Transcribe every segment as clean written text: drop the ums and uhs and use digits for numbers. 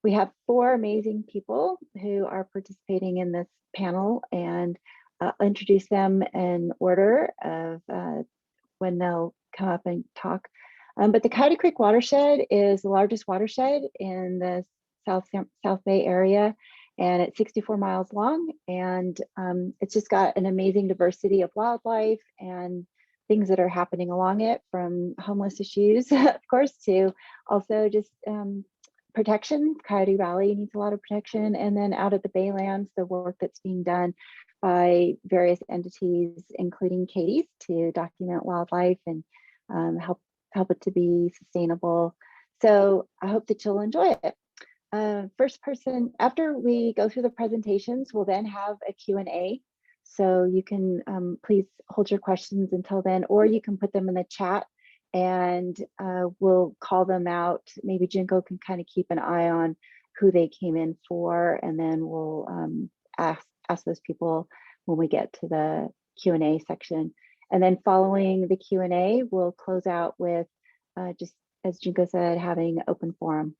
we have 4 amazing people who are participating in this panel, and I'll introduce them in order of when they'll come up and talk. But the Coyote Creek Watershed is the largest watershed in the South Bay area, and it's 64 miles long, and it's just got an amazing diversity of wildlife and things that are happening along it, from homeless issues, of course, to also just protection. Coyote Valley needs a lot of protection, and then out at the Baylands, the work that's being done by various entities, including Katie's, to document wildlife and help it to be sustainable. So I hope that you'll enjoy it. First person, after we go through the presentations, we'll then have a Q&A. So you can please hold your questions until then, or you can put them in the chat and we'll call them out. Maybe Jinko can kind of keep an eye on who they came in for, and then we'll ask those people when we get to the Q&A section. And then following the Q&A, we'll close out with just, as Jinko said, having open forum.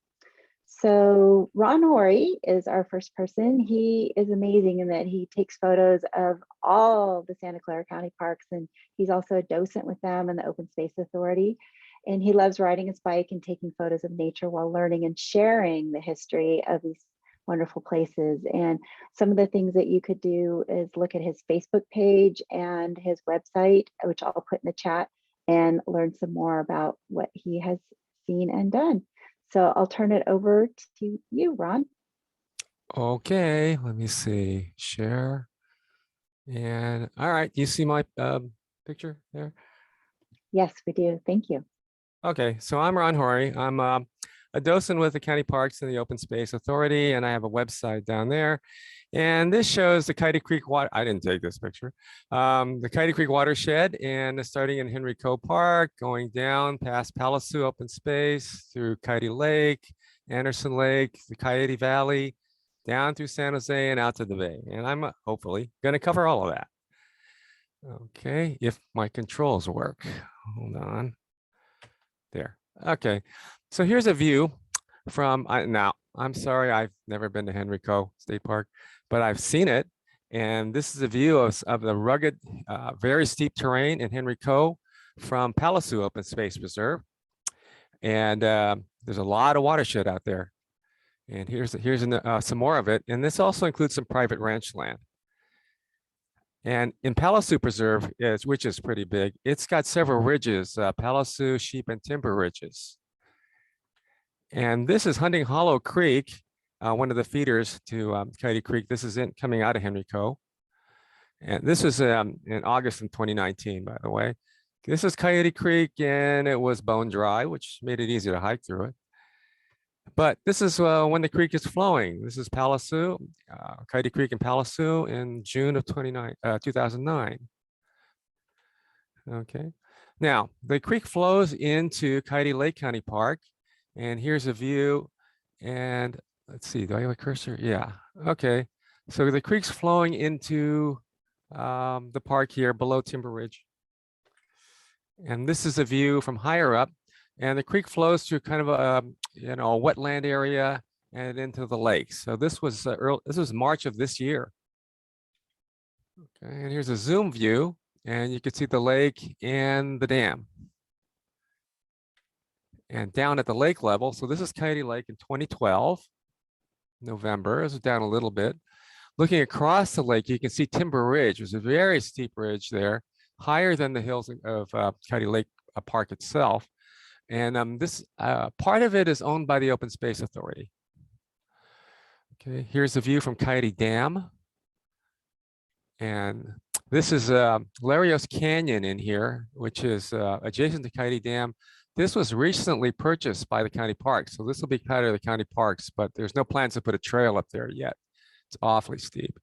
So Ron Horii is our first person. He is amazing in that he takes photos of all the Santa Clara County parks, and he's also a docent with them in the Open Space Authority. And he loves riding his bike and taking photos of nature while learning and sharing the history of these wonderful places. And some of the things that you could do is look at his Facebook page and his website, which I'll put in the chat, and learn some more about what he has seen and done. So I'll turn it over to you, Ron. Okay, let me see, share. And all right, you see my picture there? Yes, we do. Thank you. Okay, so I'm Ron Horii. I'm a docent with the County Parks and the Open Space Authority, and I have a website down there. And this shows the Coyote Creek water. I didn't take this picture. The Coyote Creek Watershed, and starting in Henry Coe Park, going down past Palasu Open Space, through Coyote Lake, Anderson Lake, the Coyote Valley, down through San Jose and out to the Bay. And I'm hopefully going to cover all of that. Okay, if my controls work. Hold on. There. Okay, so here's a view from now. I'm sorry, I've never been to Henry Coe State Park, but I've seen it. And this is a view of the rugged, very steep terrain in Henry Coe from Palasu Open Space Reserve. And there's a lot of watershed out there. And here's some more of it. And this also includes some private ranch land. And in Palasu Preserve, which is pretty big, it's got several ridges, Palasu, sheep, and timber ridges. And this is Hunting Hollow Creek, one of the feeders to Coyote Creek. This is coming out of Henry Coe. And this is in August of 2019, by the way. This is Coyote Creek, and it was bone dry, which made it easy to hike through it. But this is when the creek is flowing. This is Palasu, Coyote Creek and Palasu in June of 2009. Okay. Now, the creek flows into Coyote Lake County Park. And here's a view. And let's see, do I have a cursor? Yeah. Okay. So the creek's flowing into the park here below Timber Ridge. And this is a view from higher up. And the creek flows through kind of a wetland area and into the lake. So this was this was March of this year. Okay, and here's a zoom view, and you can see the lake and the dam. And down at the lake level, so this is Coyote Lake in 2012, November. This is down a little bit. Looking across the lake, you can see Timber Ridge. There's a very steep ridge there, higher than the hills of Coyote Lake Park itself. And this part of it is owned by the Open Space Authority. Okay, here's a view from Coyote Dam. And this is Larios Canyon in here, which is adjacent to Coyote Dam. This was recently purchased by the county parks. So this will be part of the county parks, but there's no plans to put a trail up there yet. It's awfully steep.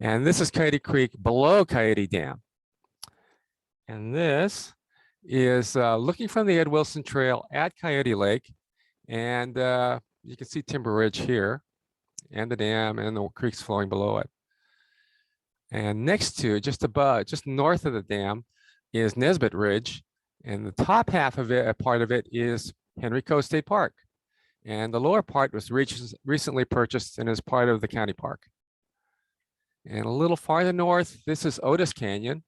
And this is Coyote Creek below Coyote Dam. And this is looking from the Ed Wilson Trail at Coyote Lake. And you can see Timber Ridge here and the dam and the creeks flowing below it. And next to, just above, just north of the dam is Nesbitt Ridge. And the top half of it, a part of it, is Henry Coe State Park. And the lower part was recently purchased and is part of the county park. And a little farther north, this is Otis Canyon.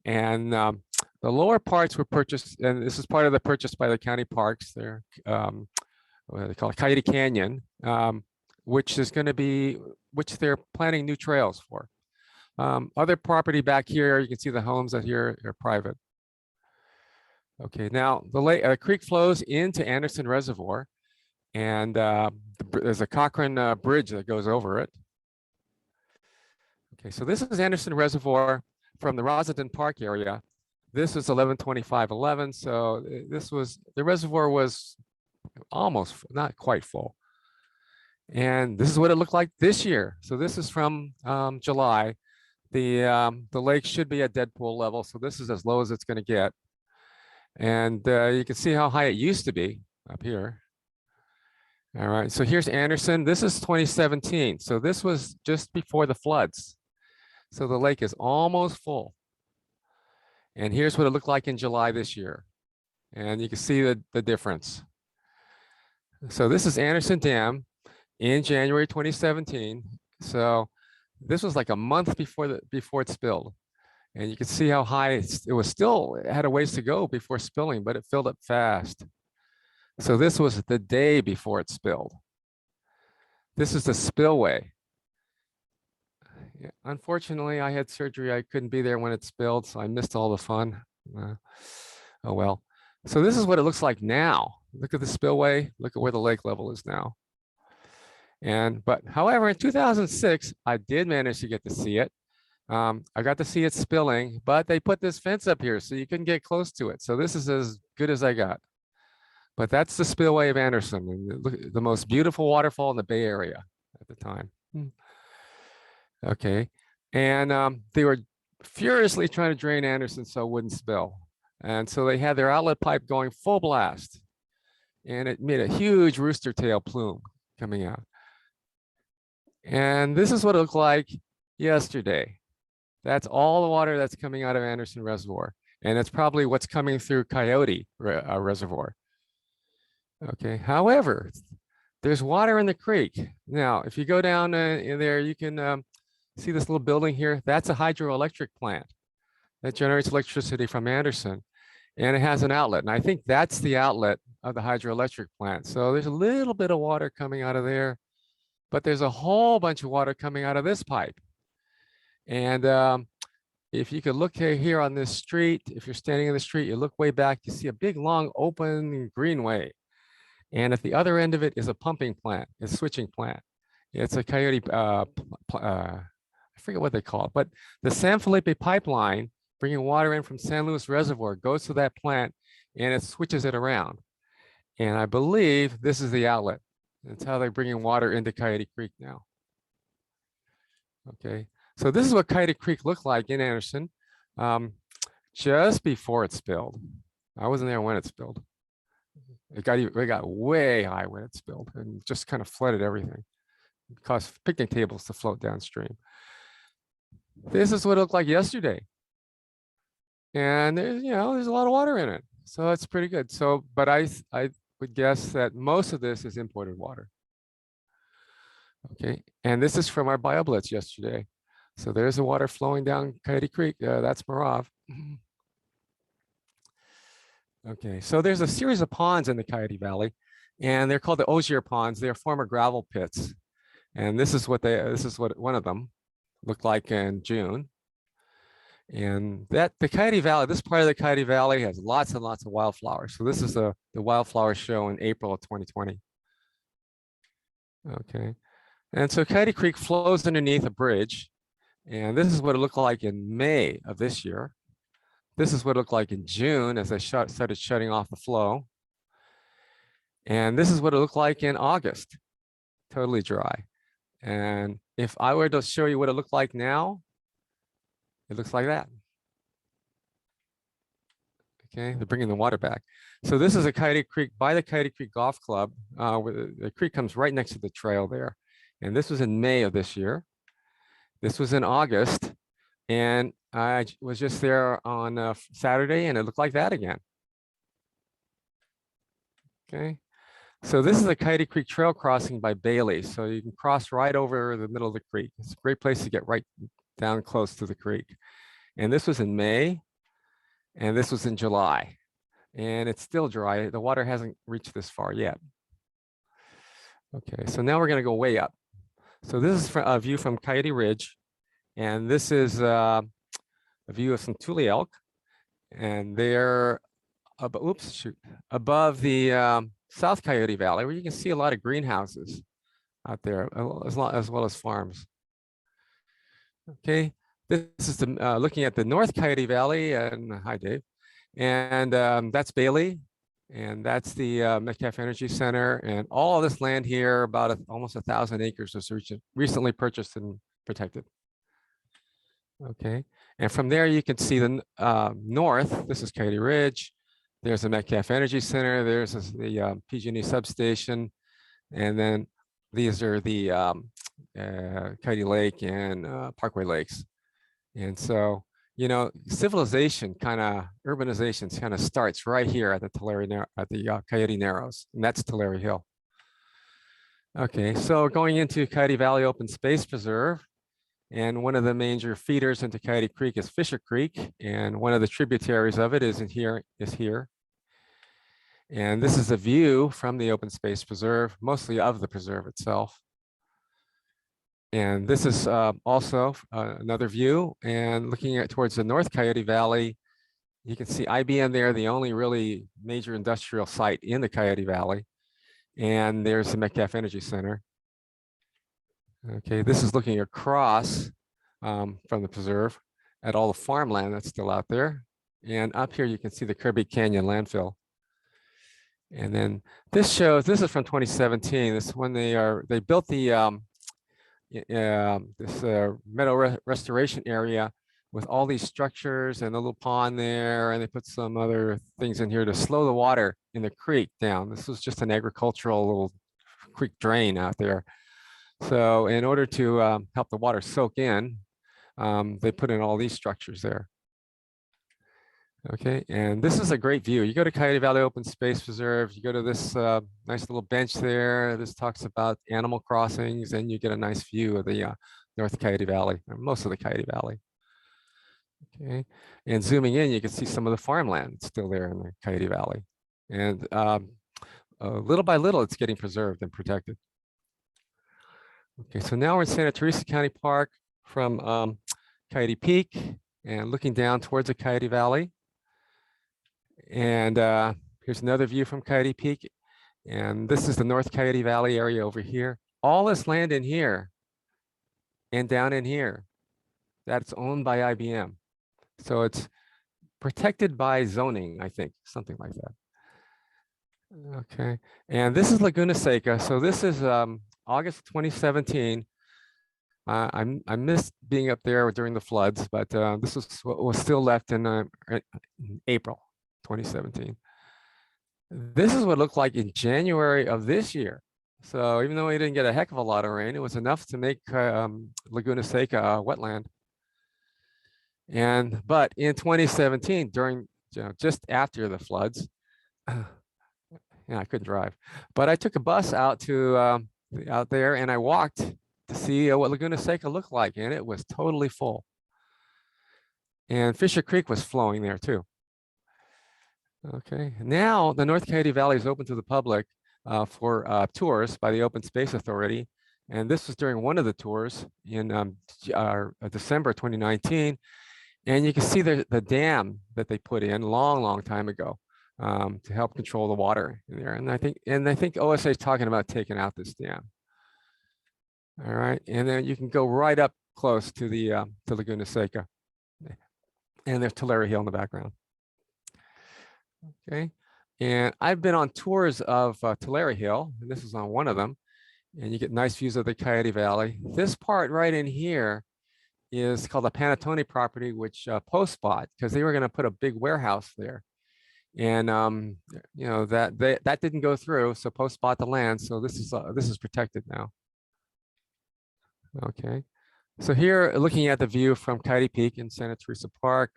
And the lower parts were purchased, and this is part of the purchase by the county parks. They're what do they call it? Coyote Canyon, which is going to be, which they're planning new trails for. Other property back here, you can see the homes that here are private. Okay, now the creek flows into Anderson Reservoir, and there's a Cochrane bridge that goes over it. Okay, so this is Anderson Reservoir from the Rosendin Park area. This is 11/25/11, so this was, the reservoir was almost, not quite full. And this is what it looked like this year. So this is from July. The lake should be at dead pool level, so this is as low as it's going to get. And you can see how high it used to be up here. All right, so here's Anderson. This is 2017, so this was just before the floods. So the lake is almost full. And here's what it looked like in July this year. And you can see the difference. So this is Anderson Dam in January 2017. So this was like a month before it spilled. And you can see how high it was. Still, it had a ways to go before spilling, but it filled up fast. So this was the day before it spilled. This is the spillway. Yeah, unfortunately, I had surgery. I couldn't be there when it spilled, so I missed all the fun. Oh well. So this is what it looks like now. Look at the spillway. Look at where the lake level is now. But however, in 2006, I did manage to get to see it. I got to see it spilling, but they put this fence up here so you couldn't get close to it. So this is as good as I got. But that's the spillway of Anderson, and look, the most beautiful waterfall in the Bay Area at the time. Okay, and they were furiously trying to drain Anderson so it wouldn't spill. And so they had their outlet pipe going full blast, and it made a huge rooster tail plume coming out. And this is what it looked like yesterday. That's all the water that's coming out of Anderson Reservoir. And it's probably what's coming through Coyote Reservoir. Okay, however, there's water in the creek. Now, if you go down in there, you can see this little building here. That's a hydroelectric plant that generates electricity from Anderson. And it has an outlet. And I think that's the outlet of the hydroelectric plant. So there's a little bit of water coming out of there, but there's a whole bunch of water coming out of this pipe. And if you could look here on this street, if you're standing in the street, you look way back, you see a big, long, open greenway. And at the other end of it is a pumping plant, a switching plant. It's a Coyote, I forget what they call it, but the San Felipe pipeline, bringing water in from San Luis Reservoir, goes to that plant and it switches it around. And I believe this is the outlet. That's how they're bringing water into Coyote Creek now. Okay, so this is what Coyote Creek looked like in Anderson just before it spilled. I wasn't there when it spilled. It got way high when it spilled and just kind of flooded everything. It caused picnic tables to float downstream. This is what it looked like yesterday. And there's, there's a lot of water in it. So that's pretty good. So, but I would guess that most of this is imported water. Okay, and this is from our BioBlitz yesterday. So there's the water flowing down Coyote Creek. That's Merav. Okay, so there's a series of ponds in the Coyote Valley, and they're called the Osier ponds. They're former gravel pits, and this is what one of them looked like in June. And the Coyote Valley, this part of the Coyote Valley has lots and lots of wildflowers. So this is the wildflower show in April of 2020. Okay, and so Coyote Creek flows underneath a bridge, and this is what it looked like in May of this year. This is what it looked like in June as I started shutting off the flow. And this is what it looked like in August, totally dry. And if I were to show you what it looked like now, it looks like that. Okay, they're bringing the water back. So this is a Coyote Creek, by the Coyote Creek Golf Club, where the creek comes right next to the trail there. And this was in May of this year. This was in August. And I was just there on Saturday, and it looked like that again. Okay. So this is a Coyote Creek Trail crossing by Bailey. So you can cross right over the middle of the creek. It's a great place to get right down close to the creek. And this was in May, and this was in July. And it's still dry. The water hasn't reached this far yet. Okay, so now we're gonna go way up. So this is a view from Coyote Ridge, and this is a view of some tule elk, and they're above the South Coyote Valley, where you can see a lot of greenhouses out there, as well as farms. Okay, this is looking at the North Coyote Valley, and hi Dave, and that's Bailey, and that's the Metcalf Energy Center, and all of this land here, about almost 1,000 acres, was recently purchased and protected. Okay, and from there you can see the north. This is Coyote Ridge. There's the Metcalf Energy Center. There's the PG&E substation, and then these are the Coyote Lake and Parkway Lakes. And so, you know, civilization urbanization kind of starts right here at the Coyote Narrows, and that's Tulare Hill. Okay, so going into Coyote Valley Open Space Preserve, and one of the major feeders into Coyote Creek is Fisher Creek, and one of the tributaries of it is here. And this is a view from the Open Space Preserve, mostly of the preserve itself. And this is also another view, and looking towards the North Coyote Valley, you can see IBM there, the only really major industrial site in the Coyote Valley. And there's the Metcalf Energy Center. Okay, this is looking across from the preserve at all the farmland that's still out there. And up here, you can see the Kirby Canyon landfill. And then this is from 2017. This is when they built the this meadow restoration area with all these structures and a little pond there, and they put some other things in here to slow the water in the creek down. This was just an agricultural little creek drain out there. So in order to help the water soak in, they put in all these structures there. Okay, and this is a great view. You go to Coyote Valley Open Space Preserve, you go to this nice little bench there. This talks about animal crossings, and you get a nice view of the North Coyote Valley, or most of the Coyote Valley. Okay, and zooming in, you can see some of the farmland still there in the Coyote Valley. And little by little, it's getting preserved and protected. Okay, so now we're in Santa Teresa County Park from Coyote Peak and looking down towards the Coyote Valley. And here's another view from Coyote Peak. And this is the North Coyote Valley area over here. All this land in here and down in here, that's owned by IBM. So it's protected by zoning, I think, something like that. Okay, and this is Laguna Seca. So this is August 2017. I missed being up there during the floods, but this is what was still left in April 2017. This is what it looked like in January of this year. So even though we didn't get a heck of a lot of rain, it was enough to make Laguna Seca a wetland. But in 2017, during just after the floods, yeah, I couldn't drive, but I took a bus out to out there, and I walked to see what Laguna Seca looked like, and it was totally full. And Fisher Creek was flowing there too. Okay, now the North Coyote Valley is open to the public for tours by the Open Space Authority. And this was during one of the tours in December 2019. And you can see the dam that they put in long time ago to help control the water in there. And I think OSA is talking about taking out this dam. All right, and then you can go right up close to the to Laguna Seca. And there's Tulare Hill in the background. Okay, and I've been on tours of Tulare Hill, and this is on one of them, and you get nice views of the Coyote Valley. This part right in here is called the Panettone property, which Post bought because they were going to put a big warehouse there, and you know that didn't go through, so Post bought the land, so this is protected now. Okay, so here looking at the view from Coyote Peak in Santa Teresa Park,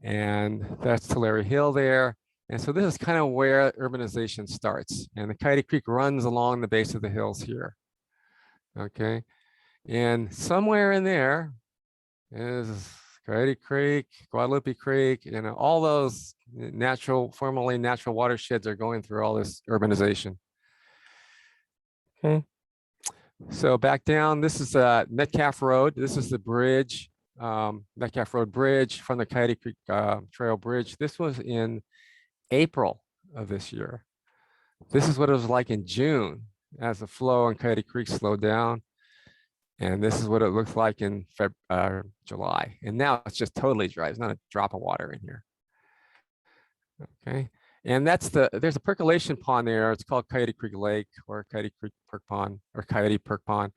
and that's Tulare Hill there. And so this is kind of where urbanization starts. And the Coyote Creek runs along the base of the hills here. Okay. And somewhere in there is Coyote Creek, Guadalupe Creek, and all those formerly natural watersheds are going through all this urbanization. Okay. So back down, this is Metcalf Road. This is the bridge, Metcalf Road Bridge from the Coyote Creek Trail Bridge. This was in April of this year. This is what it was like in June as the flow on Coyote Creek slowed down. And this is what it looks like in July. And now it's just totally dry. There's not a drop of water in here. Okay. And there's a percolation pond there. It's called Coyote Creek Lake or Coyote Creek Perk Pond or Coyote Perk Pond.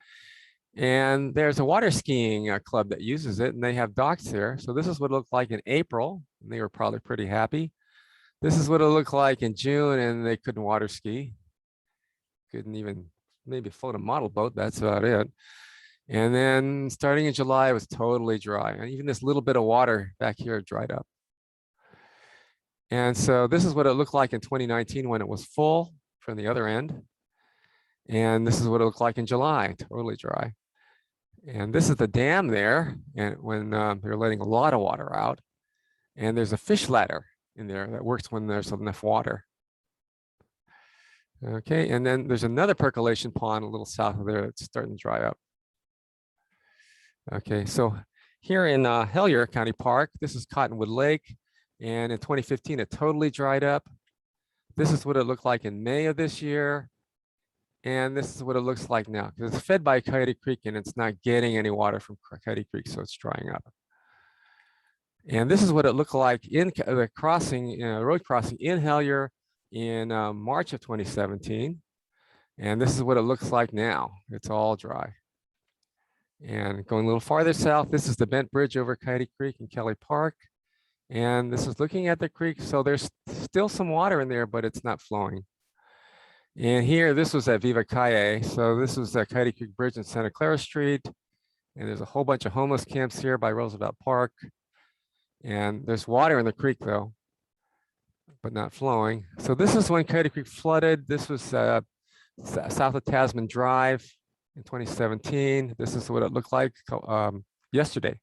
And there's a water skiing club that uses it, and they have docks there. So this is what it looked like in April, and they were probably pretty happy. This is what it looked like in June, and they couldn't water ski. Couldn't even maybe float a model boat. That's about it. And then starting in July, it was totally dry. And even this little bit of water back here dried up. And so this is what it looked like in 2019 when it was full from the other end. And this is what it looked like in July, totally dry. And this is the dam there, and when they're letting a lot of water out. And there's a fish ladder in there that works when there's enough water. Okay, and then there's another percolation pond a little south of there that's starting to dry up. Okay, so here in Hellier County Park, this is Cottonwood Lake, and in 2015 it totally dried up. This is what it looked like in May of this year, and this is what it looks like now, because it's fed by Coyote Creek and it's not getting any water from Coyote Creek, so it's drying up. And this is what it looked like in the crossing, road crossing in Hellier in March of 2017, and this is what it looks like now. It's all dry. And going a little farther south, this is the bent bridge over Coyote Creek in Kelly Park. And this is looking at the creek. So there's still some water in there, but it's not flowing. And here, this was at Viva Calle. So this was the Coyote Creek Bridge in Santa Clara Street. And there's a whole bunch of homeless camps here by Roosevelt Park. And there's water in the creek though, but not flowing. So this is when Coyote Creek flooded. This was south of Tasman Drive in 2017. This is what it looked like yesterday.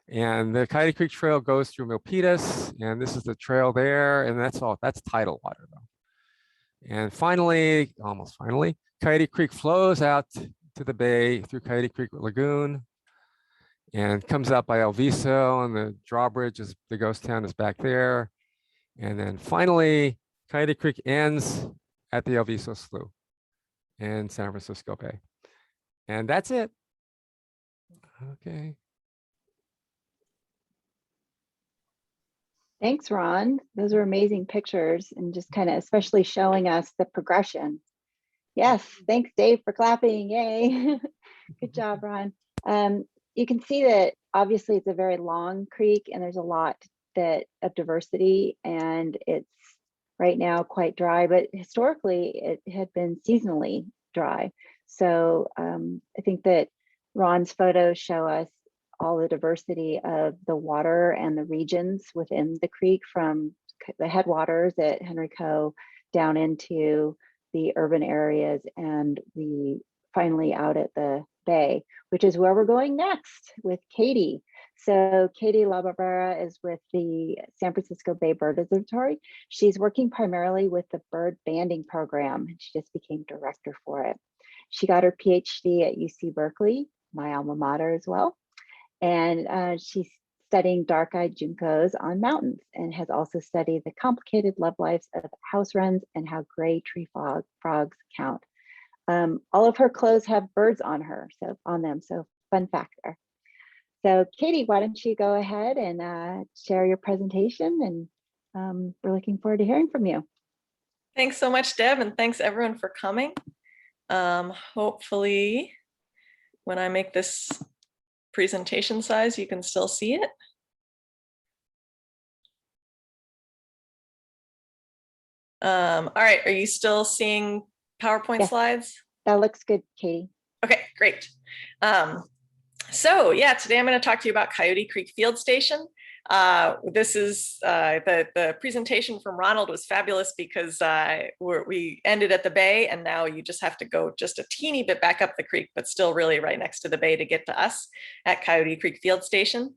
And the Coyote Creek Trail goes through Milpitas, and this is the trail there, and that's tidal water though. And finally, almost finally, Coyote Creek flows out to the bay through Coyote Creek Lagoon and comes out by El Viso, and the drawbridge is the ghost town is back there. And then finally, Coyote Creek ends at the El Viso Slough in San Francisco Bay. And that's it. Okay. Thanks, Ron. Those are amazing pictures and just kind of especially showing us the progression. Yes, thanks, Dave, for clapping. Yay. Good job, Ron. You can see that obviously it's a very long creek and there's a lot of diversity, and it's right now quite dry, but historically it had been seasonally dry. So I think that Ron's photos show us all the diversity of the water and the regions within the creek, from the headwaters at Henry Coe down into the urban areas and finally out at the bay, which is where we're going next with Katie. So Katie LaBarbera is with the San Francisco Bay Bird Observatory. She's working primarily with the bird banding program, and she just became director for it. She got her PhD at UC Berkeley, my alma mater as well. And she's studying dark-eyed juncos on mountains, and has also studied the complicated love lives of house wrens and how gray tree frogs count. All of her clothes have birds on them, so fun fact there. So Katie, why don't you go ahead and share your presentation, and we're looking forward to hearing from you. Thanks so much, Deb, and thanks everyone for coming. Hopefully when I make this presentation size, you can still see it. All right, are you still seeing PowerPoint Yes, slides? that looks good, Katie. Okay, great. So yeah, today I'm going to talk to you about Coyote Creek Field Station. This is the presentation from Ronald was fabulous because we ended at the bay, and now you just have to go just a teeny bit back up the creek, but still really right next to the bay to get to us at Coyote Creek Field Station.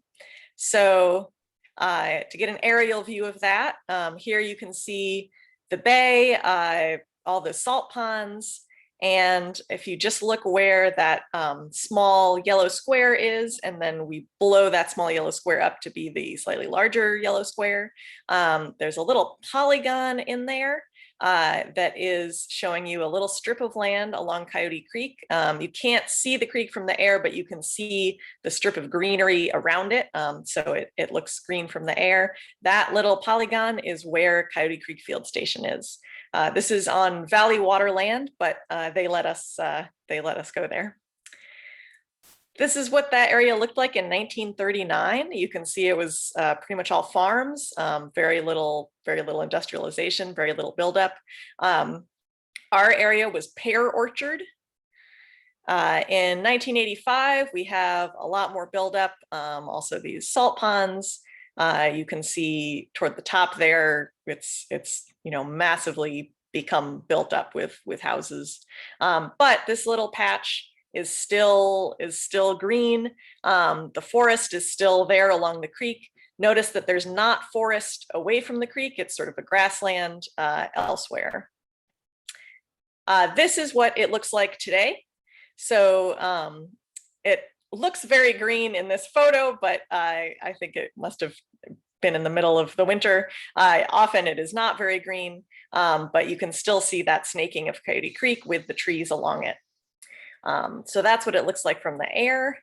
So to get an aerial view of that, here you can see the bay, all the salt ponds. And if you just look where that small yellow square is, and then we blow that small yellow square up to be the slightly larger yellow square, there's a little polygon in there that is showing you a little strip of land along Coyote Creek. You can't see the creek from the air, but you can see the strip of greenery around it. So it looks green from the air. That little polygon is where Coyote Creek Field Station is. This is on Valley Water land, but they let us go there. This is what that area looked like in 1939. You can see it was pretty much all farms, very little industrialization, very little buildup. Our area was pear orchard. In 1985, we have a lot more buildup, also these salt ponds. You can see toward the top there, it's massively become built up with houses. But this little patch is still green. The forest is still there along the creek. Notice that there's not forest away from the creek. It's sort of a grassland elsewhere. This is what it looks like today. So it looks very green in this photo, but I think it must have been in the middle of the winter. Often it is not very green, but you can still see that snaking of Coyote Creek with the trees along it. So that's what it looks like from the air.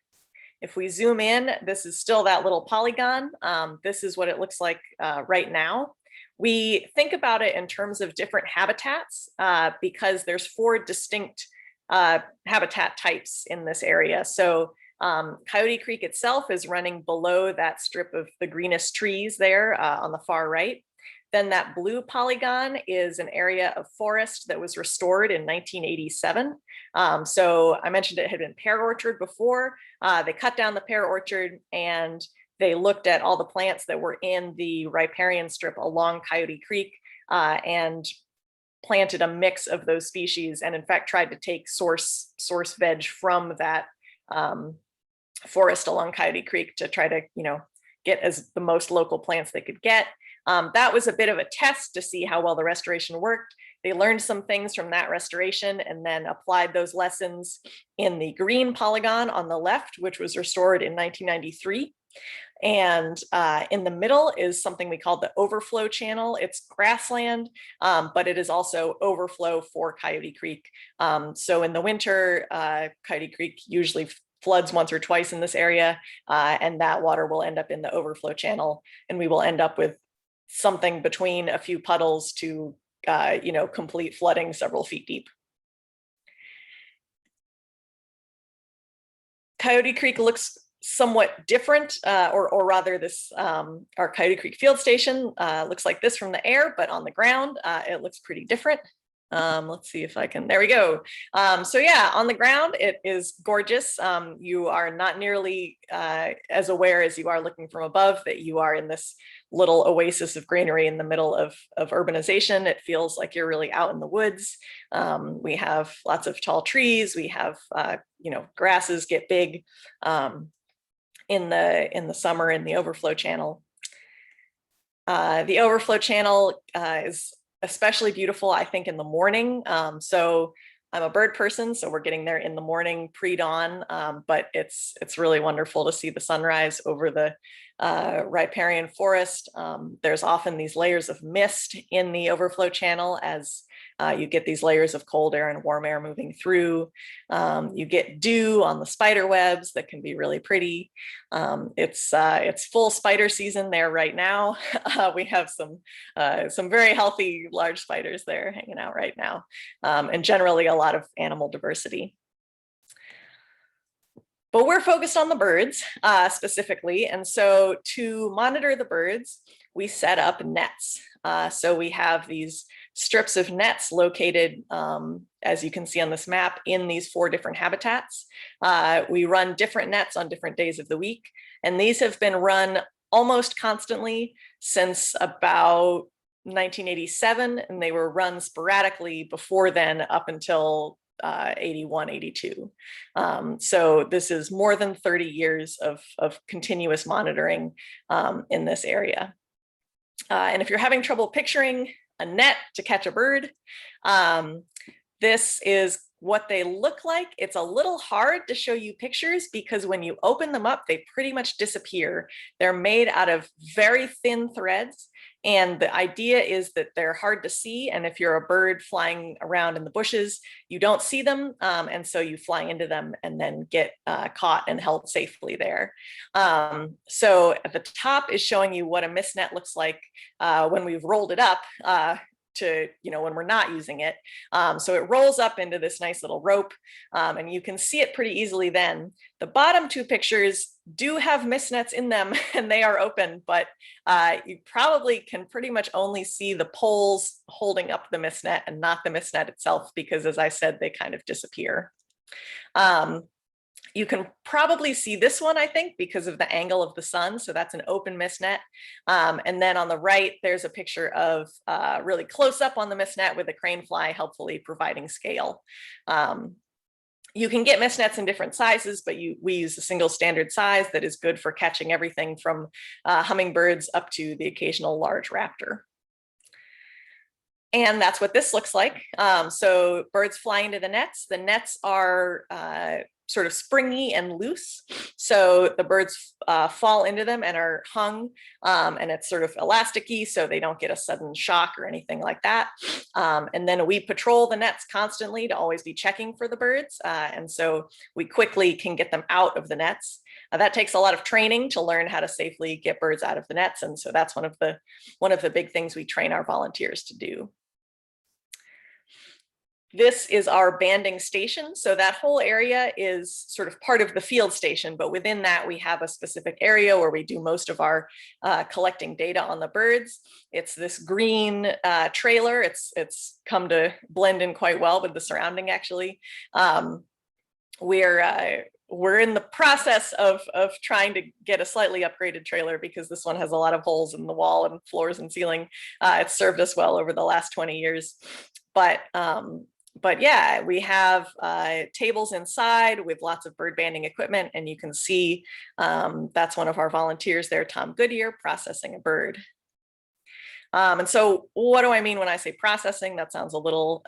If we zoom in, this is still that little polygon. This is what it looks like right now. We think about it in terms of different habitats because there's 4 distinct habitat types in this area. So Coyote Creek itself is running below that strip of the greenest trees there on the far right. Then that blue polygon is an area of forest that was restored in 1987. So I mentioned it had been pear orchard before. They cut down the pear orchard and they looked at all the plants that were in the riparian strip along Coyote Creek and planted a mix of those species, and in fact tried to take source veg from that forest along Coyote Creek to try to get as the most local plants they could get. That was a bit of a test to see how well the restoration worked. They learned some things from that restoration and then applied those lessons in the green polygon on the left, which was restored in 1993. And in the middle is something we call the overflow channel. It's grassland, but it is also overflow for Coyote Creek. So in the winter, Coyote Creek usually floods once or twice in this area, and that water will end up in the overflow channel, and we will end up with something between a few puddles to complete flooding several feet deep. Coyote Creek looks somewhat different, or rather this, our Coyote Creek Field Station looks like this from the air, but on the ground, it looks pretty different. Let's see if I can, there we go. So yeah, on the ground, it is gorgeous. You are not nearly as aware as you are looking from above that you are in this little oasis of greenery in the middle of urbanization. It feels like you're really out in the woods. We have lots of tall trees. We have, grasses get big in the summer in the overflow channel. The overflow channel is especially beautiful, I think, in the morning. So I'm a bird person, so we're getting there in the morning pre-dawn, but it's really wonderful to see the sunrise over the riparian forest. There's often these layers of mist in the overflow channel as you get these layers of cold air and warm air moving through. You get dew on the spider webs that can be really pretty. It's full spider season there right now. We have some very healthy large spiders there hanging out right now, and generally a lot of animal diversity. But we're focused on the birds specifically. And so to monitor the birds, we set up nets. So we have these strips of nets located, as you can see on this map, in these 4 different habitats. We run different nets on different days of the week. And these have been run almost constantly since about 1987, and they were run sporadically before then up until 81, 82. So this is more than 30 years of continuous monitoring in this area. And if you're having trouble picturing a net to catch a bird, this is what they look like. It's a little hard to show you pictures because when you open them up, they pretty much disappear. They're made out of very thin threads. And the idea is that they're hard to see. And if you're a bird flying around in the bushes, you don't see them. And so you fly into them and then get caught and held safely there. So at the top is showing you what a mist net looks like when we've rolled it up to, when we're not using it. So it rolls up into this nice little rope and you can see it pretty easily then. The bottom two pictures do have mist nets in them and they are open, but you probably can pretty much only see the poles holding up the mist net and not the mist net itself, because as I said, they kind of disappear. You can probably see this one, I think, because of the angle of the sun. So that's an open mist net. And then on the right, there's a picture of really close up on the mist net with a crane fly, helpfully providing scale. You can get mist nets in different sizes, but we use a single standard size that is good for catching everything from hummingbirds up to the occasional large raptor. And that's what this looks like. So birds fly into the nets. The nets are sort of springy and loose. So the birds fall into them and are hung, and it's sort of elasticy, so they don't get a sudden shock or anything like that. And then we patrol the nets constantly to always be checking for the birds. And so we quickly can get them out of the nets. That takes a lot of training to learn how to safely get birds out of the nets. And so that's one of the big things we train our volunteers to do. This is our banding station. So that whole area is sort of part of the field station, but within that we have a specific area where we do most of our collecting data on the birds. It's this green trailer. It's come to blend in quite well with the surrounding, actually. We're in the process of trying to get a slightly upgraded trailer because this one has a lot of holes in the wall and floors and ceiling. It's served us well over the last 20 years. But yeah, we have tables inside with lots of bird banding equipment, and you can see that's one of our volunteers there, Tom Goodyear, processing a bird. And so what do I mean when I say processing? That sounds a little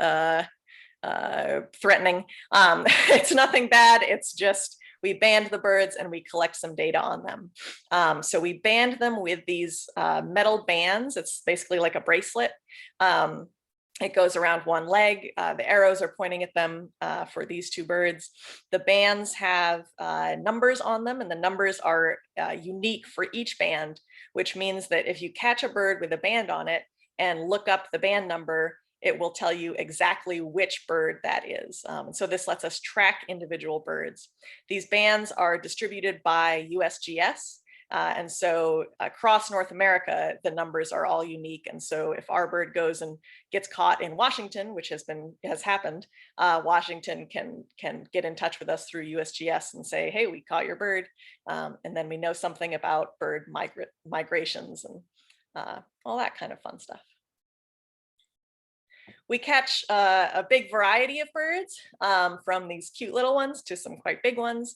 threatening. It's nothing bad. It's just we band the birds and we collect some data on them. So we band them with these metal bands. It's basically like a bracelet. It goes around one leg. The arrows are pointing at them for these two birds. The bands have numbers on them, and the numbers are unique for each band, which means that if you catch a bird with a band on it and look up the band number, it will tell you exactly which bird that is. So this lets us track individual birds. These bands are distributed by USGS. And so across North America, the numbers are all unique. And so if our bird goes and gets caught in Washington, which has happened, Washington can get in touch with us through USGS and say, hey, we caught your bird. And then we know something about bird migrations and all that kind of fun stuff. We catch a big variety of birds, from these cute little ones to some quite big ones.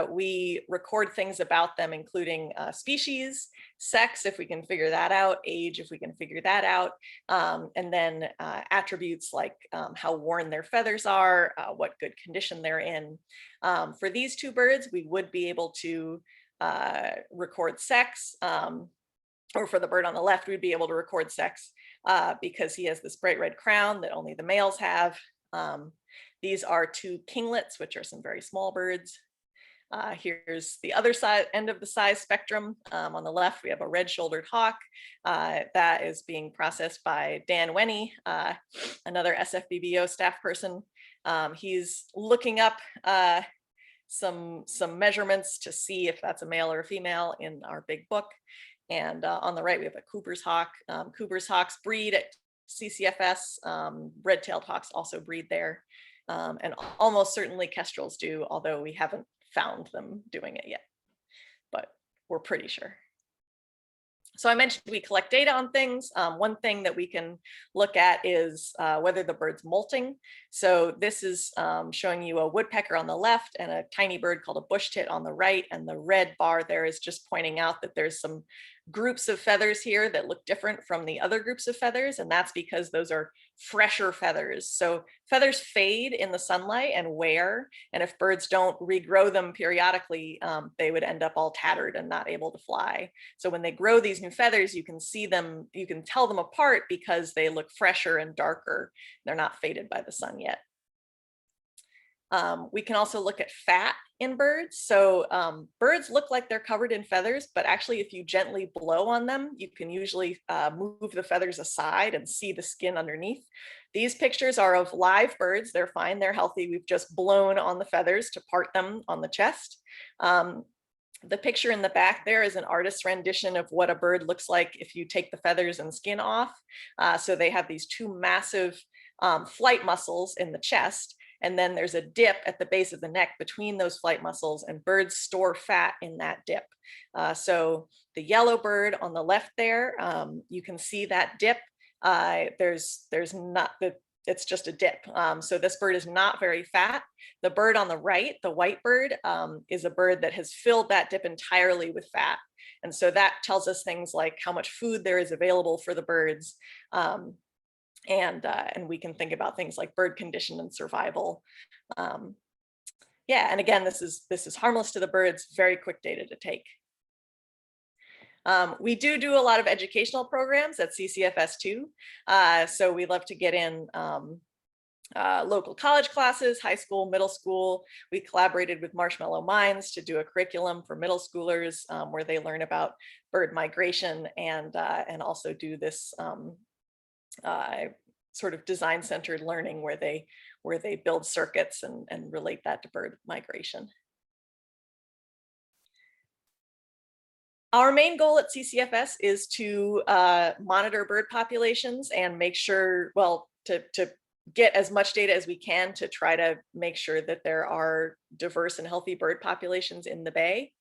We record things about them, including species, sex, if we can figure that out, age, if we can figure that out, and then attributes like how worn their feathers are, what good condition they're in. For these two birds, we would be able to record sex, or for the bird on the left, we'd be able to record sex because he has this bright red crown that only the males have. These are two kinglets, which are some very small birds. Here's the other side end of the size spectrum. On the left, we have a red-shouldered hawk that is being processed by Dan Wenny, another SFBBO staff person. He's looking up some measurements to see if that's a male or a female in our big book. And on the right, we have a Cooper's hawk. Cooper's hawks breed at CCFS. Red-tailed hawks also breed there. And almost certainly kestrels do, although we haven't found them doing it yet. But we're pretty sure. So I mentioned we collect data on things. One thing that we can look at is whether the bird's molting. So this is showing you a woodpecker on the left and a tiny bird called a bush tit on the right. And the red bar there is just pointing out that there's some groups of feathers here that look different from the other groups of feathers. And that's because those are fresher feathers. So feathers fade in the sunlight and wear. And if birds don't regrow them periodically, they would end up all tattered and not able to fly. So when they grow these new feathers, you can see them, you can tell them apart because they look fresher and darker. They're not faded by the sun yet. We can also look at fat in birds. So birds look like they're covered in feathers, but actually if you gently blow on them, you can usually move the feathers aside and see the skin underneath. These pictures are of live birds. They're fine, they're healthy. We've just blown on the feathers to part them on the chest. The picture in the back there is an artist's rendition of what a bird looks like if you take the feathers and skin off. So they have these two massive flight muscles in the chest. And then there's a dip at the base of the neck between those flight muscles, and birds store fat in that dip. So the yellow bird on the left there, you can see that dip. There's not the, it's just a dip. So this bird is not very fat. The bird on the right, the white bird, is a bird that has filled that dip entirely with fat. And so that tells us things like how much food there is available for the birds. And we can think about things like bird condition and survival. Yeah, and again, this is harmless to the birds, very quick data to take. We do a lot of educational programs at CCFS too. So we love to get in local college classes, high school, middle school. We collaborated with Marshmallow Minds to do a curriculum for middle schoolers where they learn about bird migration and also do this sort of design-centered learning where they build circuits and relate that to bird migration. Our main goal at CCFS is to monitor bird populations and make sure, well, to get as much data as we can to try to make sure that there are diverse and healthy bird populations in the Bay.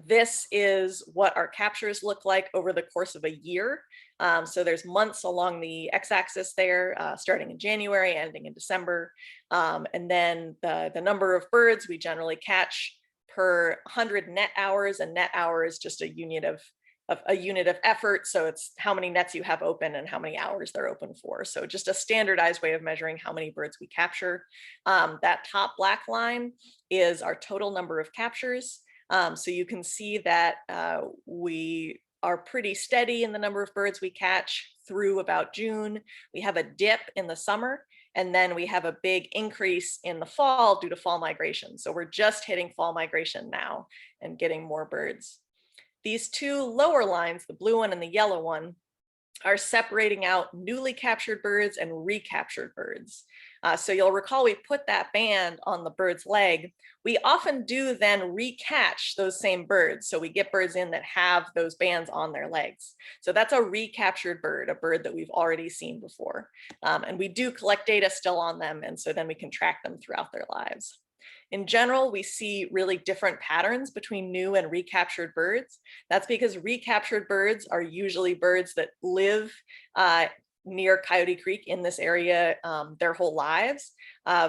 This is what our captures look like over the course of a year. So there's months along the x-axis there, starting in January, ending in December. And then the number of birds we generally catch per 100 net hours, and net hour is just a unit of effort. So it's how many nets you have open and how many hours they're open for. So just a standardized way of measuring how many birds we capture. That top black line is our total number of captures. So you can see that we are pretty steady in the number of birds we catch through about June. We have a dip in the summer, and then we have a big increase in the fall due to fall migration. So we're just hitting fall migration now and getting more birds. These two lower lines, the blue one and the yellow one, are separating out newly captured birds and recaptured birds. So you'll recall we put that band on the bird's leg. We often do then recatch those same birds. So we get birds in that have those bands on their legs. So that's a recaptured bird, a bird that we've already seen before. And we do collect data still on them. And so then we can track them throughout their lives. In general, we see really different patterns between new and recaptured birds. That's because recaptured birds are usually birds that live near Coyote Creek in this area their whole lives,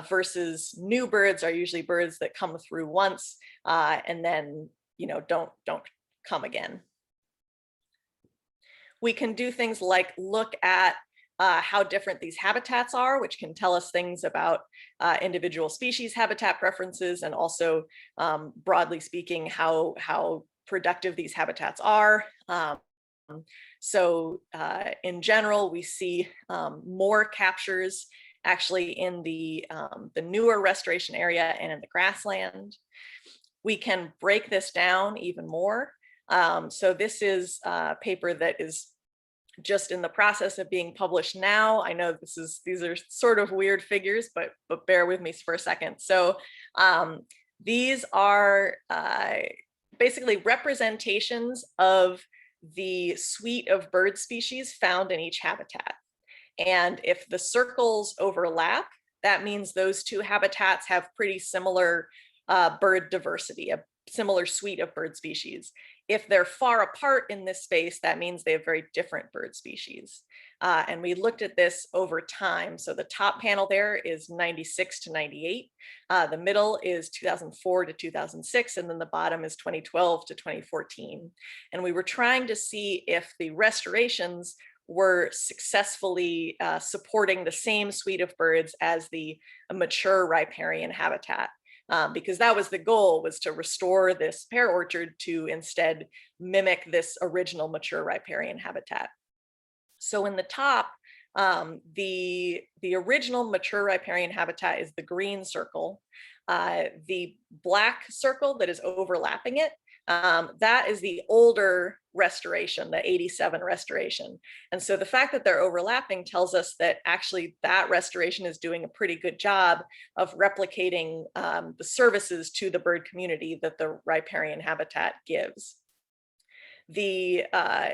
versus new birds are usually birds that come through once and then don't come again. We can do things like look at how different these habitats are, which can tell us things about individual species habitat preferences, and also broadly speaking how productive these habitats are. So in general, we see more captures actually in the newer restoration area and in the grassland. We can break this down even more. So this is a paper that is just in the process of being published now. I know these are sort of weird figures, but bear with me for a second. So these are basically representations of the suite of bird species found in each habitat. And if the circles overlap, that means those two habitats have pretty similar bird diversity, a similar suite of bird species. If they're far apart in this space, that means they have very different bird species. And we looked at this over time. So the top panel there is 96 to 98. The middle is 2004 to 2006. And then the bottom is 2012 to 2014. And we were trying to see if the restorations were successfully supporting the same suite of birds as the mature riparian habitat. Because that was the goal, was to restore this pear orchard to instead mimic this original mature riparian habitat. So in the top, the original mature riparian habitat is the green circle. The black circle that is overlapping it, that is the older restoration, the 87 restoration. And so the fact that they're overlapping tells us that actually that restoration is doing a pretty good job of replicating the services to the bird community that the riparian habitat gives. The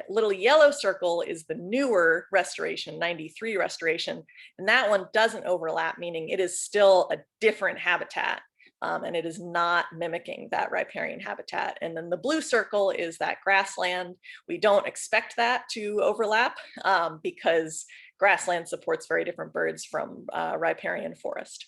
little yellow circle is the newer restoration, 93 restoration, and that one doesn't overlap, meaning it is still a different habitat. And it is not mimicking that riparian habitat. And then the blue circle is that grassland. We don't expect that to overlap because grassland supports very different birds from riparian forest.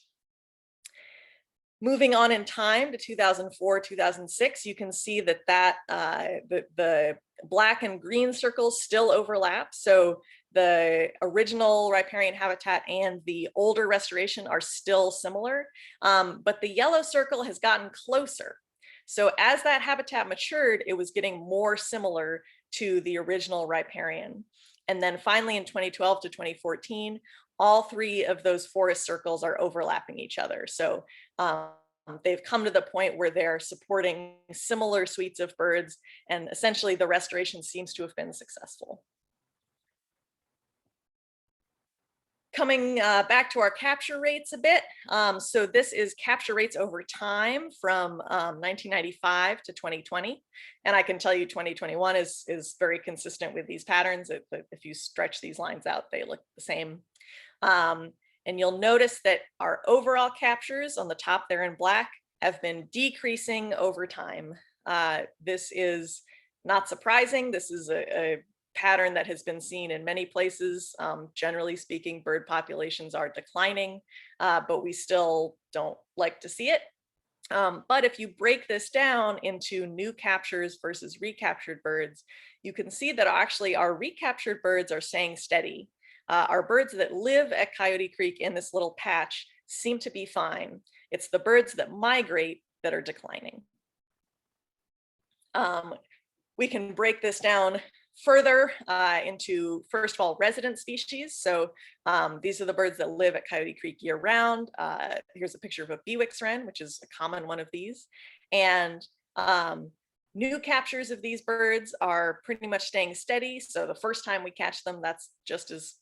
Moving on in time to 2004, 2006, you can see that the black and green circles still overlap. So the original riparian habitat and the older restoration are still similar, but the yellow circle has gotten closer. So as that habitat matured, it was getting more similar to the original riparian. And then finally in 2012 to 2014, all three of those forest circles are overlapping each other. So they've come to the point where they're supporting similar suites of birds, and essentially the restoration seems to have been successful. Coming back to our capture rates a bit. So this is capture rates over time from 1995 to 2020. And I can tell you 2021 is very consistent with these patterns. If you stretch these lines out, they look the same. And you'll notice that our overall captures on the top there in black have been decreasing over time. This is not surprising. This is a pattern that has been seen in many places. Generally speaking, bird populations are declining, but we still don't like to see it. But if you break this down into new captures versus recaptured birds, you can see that actually our recaptured birds are staying steady. Our birds that live at Coyote Creek in this little patch seem to be fine. It's the birds that migrate that are declining. We can break this down further into, first of all, resident species. So these are the birds that live at Coyote Creek year round. Here's a picture of a Bewick's wren, which is a common one of these. And new captures of these birds are pretty much staying steady. So the first time we catch them, that's just as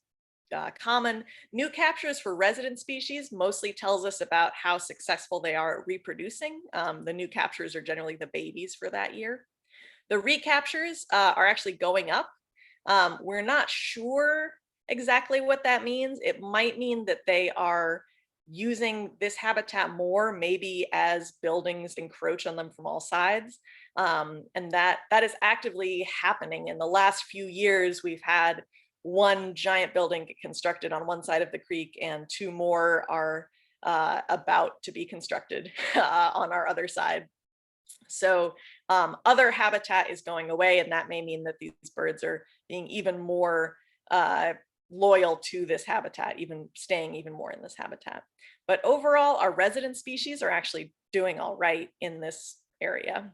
common. New captures for resident species mostly tells us about how successful they are at reproducing. The new captures are generally the babies for that year. The recaptures are actually going up. We're not sure exactly what that means. It might mean that they are using this habitat more, maybe as buildings encroach on them from all sides. And that is actively happening. In the last few years, we've had one giant building get constructed on one side of the creek, and two more are about to be constructed on our other side. So other habitat is going away, and that may mean that these birds are being even more loyal to this habitat, even staying even more in this habitat. But overall, our resident species are actually doing all right in this area.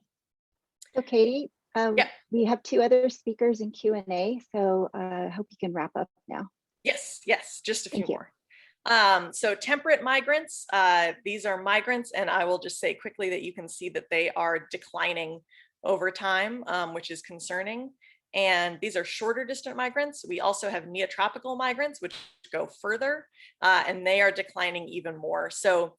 So Katie, Yeah. we have two other speakers in Q&A, so I hope you can wrap up now. Yes, just a few Thank you. more. So temperate migrants, these are migrants, and I will just say quickly that you can see that they are declining over time, which is concerning. And these are shorter distant migrants. We also have neotropical migrants, which go further, and they are declining even more. So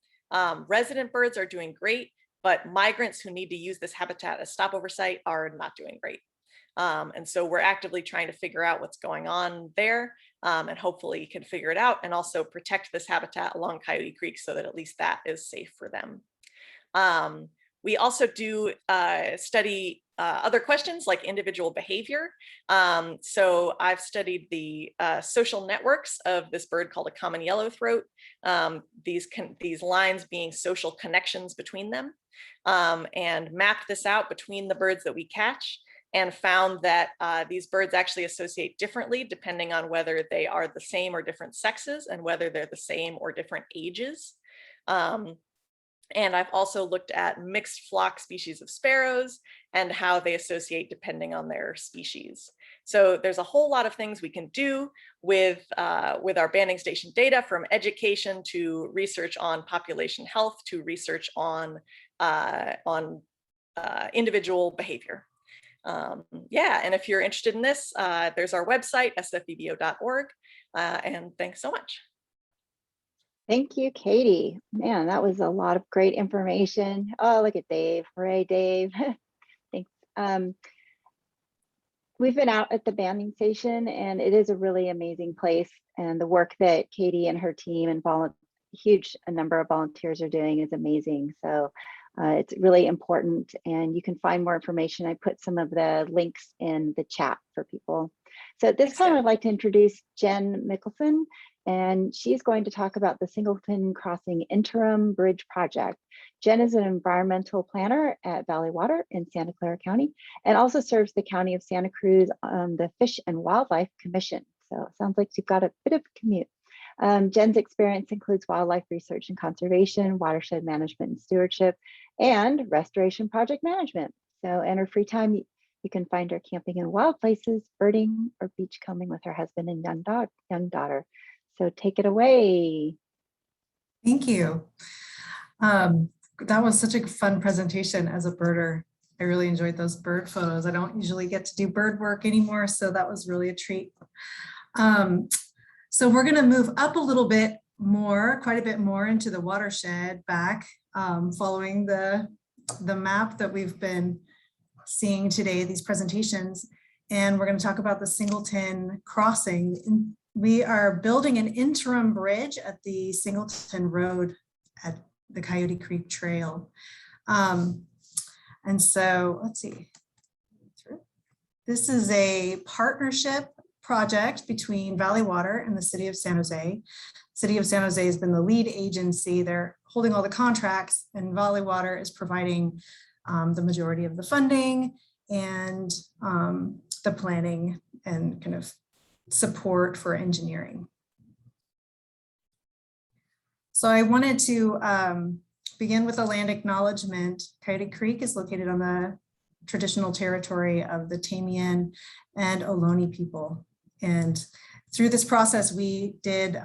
resident birds are doing great, but migrants who need to use this habitat as stopover site are not doing great. And so we're actively trying to figure out what's going on there, and hopefully can figure it out and also protect this habitat along Coyote Creek so that at least that is safe for them. We also do study other questions like individual behavior. So I've studied the social networks of this bird called a common yellowthroat, these lines being social connections between them, and mapped this out between the birds that we catch, and found that these birds actually associate differently depending on whether they are the same or different sexes and whether they're the same or different ages. And I've also looked at mixed flock species of sparrows and how they associate depending on their species. So there's a whole lot of things we can do with our banding station data, from education to research on population health to research on individual behavior. Yeah, and if you're interested in this, there's our website, sfbbo.org, and thanks so much. Thank you, Katie. Man, that was a lot of great information. Oh, look at Dave. Hooray, Dave. Thanks. We've been out at the banding station, and it is a really amazing place. And the work that Katie and her team and huge number of volunteers are doing is amazing. So it's really important, and you can find more information. I put some of the links in the chat for people. So at this time, I'd like to introduce Jen Michelsen, and she's going to talk about the Singleton Crossing Interim Bridge project. Jen is an environmental planner at Valley Water in Santa Clara County, and also serves the County of Santa Cruz on the Fish and Wildlife Commission. So it sounds like you've got a bit of a commute. Jen's experience includes wildlife research and conservation, watershed management and stewardship, and restoration project management. So in her free time, you can find her camping in wild places, birding, or beachcombing with her husband and young daughter. So take it away. Thank you. That was such a fun presentation as a birder. I really enjoyed those bird photos. I don't usually get to do bird work anymore, so that was really a treat. So we're going to move up a little bit more, quite a bit more into the watershed back, following the map that we've been seeing today, these presentations. And we're going to talk about the Singleton Crossing. We are building an interim bridge at the Singleton Road at the Coyote Creek Trail. And so let's see. This is a partnership project between Valley Water and the City of San Jose. City of San Jose has been the lead agency. They're holding all the contracts, and Valley Water is providing the majority of the funding and the planning and kind of support for engineering. So I wanted to begin with a land acknowledgement. Coyote Creek is located on the traditional territory of the Tamian and Ohlone people. And through this process, we did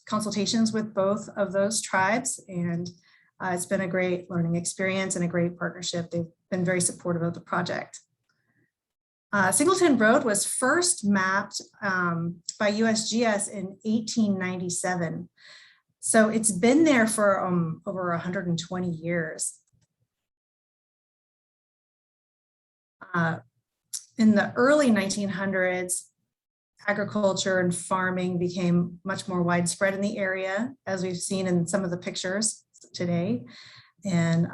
consultations with both of those tribes, and it's been a great learning experience and a great partnership. They've been very supportive of the project. Singleton Road was first mapped by USGS in 1897. So it's been there for over 120 years. In the early 1900s, agriculture and farming became much more widespread in the area, as we've seen in some of the pictures today. And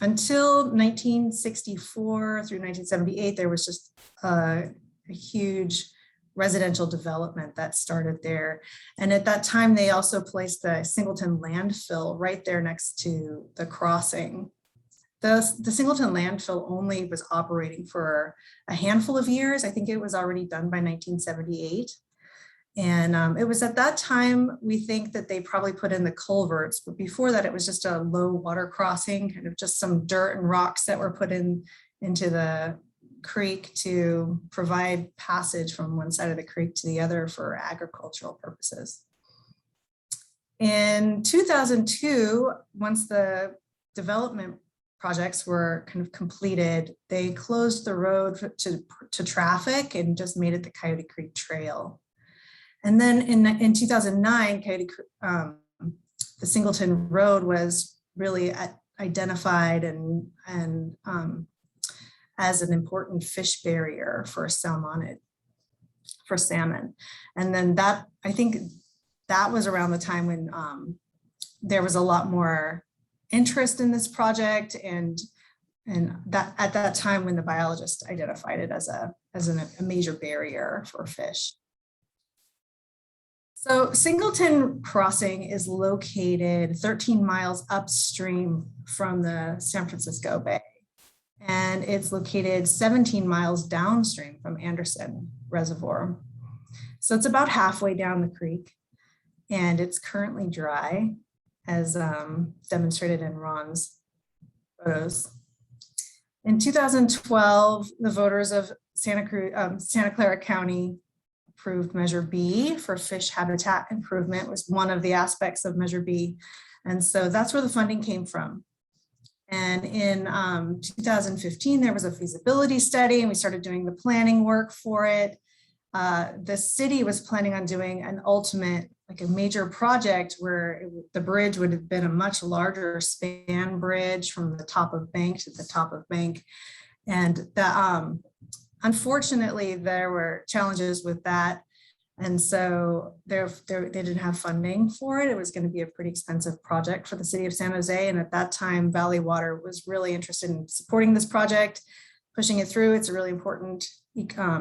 until 1964 through 1978, there was just a huge residential development that started there. And at that time, they also placed the Singleton landfill right there next to the crossing. The Singleton landfill only was operating for a handful of years. I think it was already done by 1978. And it was at that time, we think that they probably put in the culverts, but before that, it was just a low water crossing, kind of just some dirt and rocks that were put into the creek to provide passage from one side of the creek to the other for agricultural purposes. In 2002, once the development projects were kind of completed, they closed the road to traffic and just made it the Coyote Creek Trail. And then in 2009, the Singleton Road was really identified and as an important fish barrier for salmon. And then I think that was around the time when there was a lot more interest in this project, and that at that time when the biologist identified it as a major barrier for fish. So Singleton Crossing is located 13 miles upstream from the San Francisco Bay, and it's located 17 miles downstream from Anderson Reservoir. So it's about halfway down the creek, and it's currently dry, as demonstrated in Ron's photos. In 2012, the voters of Santa Clara County approved Measure B for fish habitat improvement, was one of the aspects of Measure B. And so that's where the funding came from. And in 2015, there was a feasibility study, and we started doing the planning work for it. The city was planning on doing an ultimate, like a major project where the bridge would have been a much larger span bridge from the top of bank to the top of bank. And that, unfortunately, there were challenges with that. And so they didn't have funding for it. It was going to be a pretty expensive project for the city of San Jose. And at that time, Valley Water was really interested in supporting this project, pushing it through. It's a really important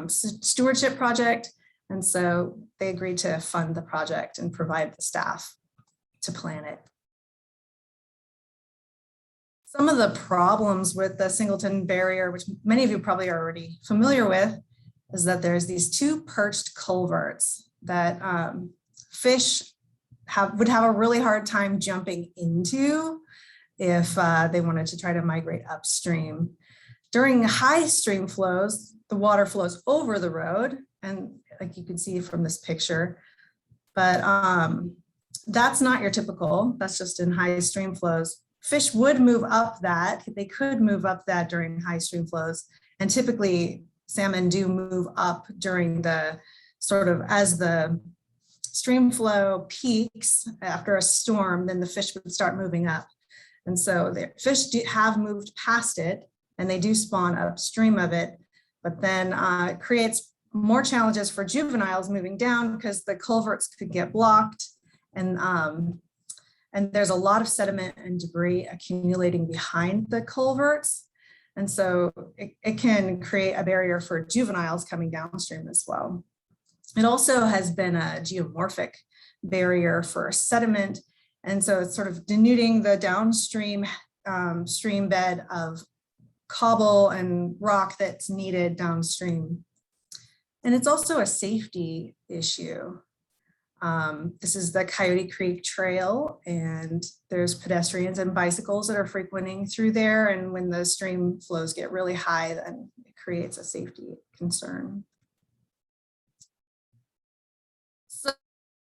stewardship project. And so they agreed to fund the project and provide the staff to plan it. Some of the problems with the Singleton barrier, which many of you probably are already familiar with, is that there's these two perched culverts that fish would have a really hard time jumping into if they wanted to try to migrate upstream. During high stream flows, the water flows over the road, and like you can see from this picture, but that's not your typical, that's just in high stream flows. Fish would move up that, they could move up that during high stream flows, and typically salmon do move up during the sort of, as the stream flow peaks after a storm, then the fish would start moving up. And so the fish have moved past it, and they do spawn upstream of it, but then it creates more challenges for juveniles moving down because the culverts could get blocked, and there's a lot of sediment and debris accumulating behind the culverts. And so it can create a barrier for juveniles coming downstream as well. It also has been a geomorphic barrier for sediment. And so it's sort of denuding the downstream stream bed of cobble and rock that's needed downstream. And it's also a safety issue. This is the Coyote Creek Trail, and there's pedestrians and bicycles that are frequenting through there. And when the stream flows get really high, then it creates a safety concern.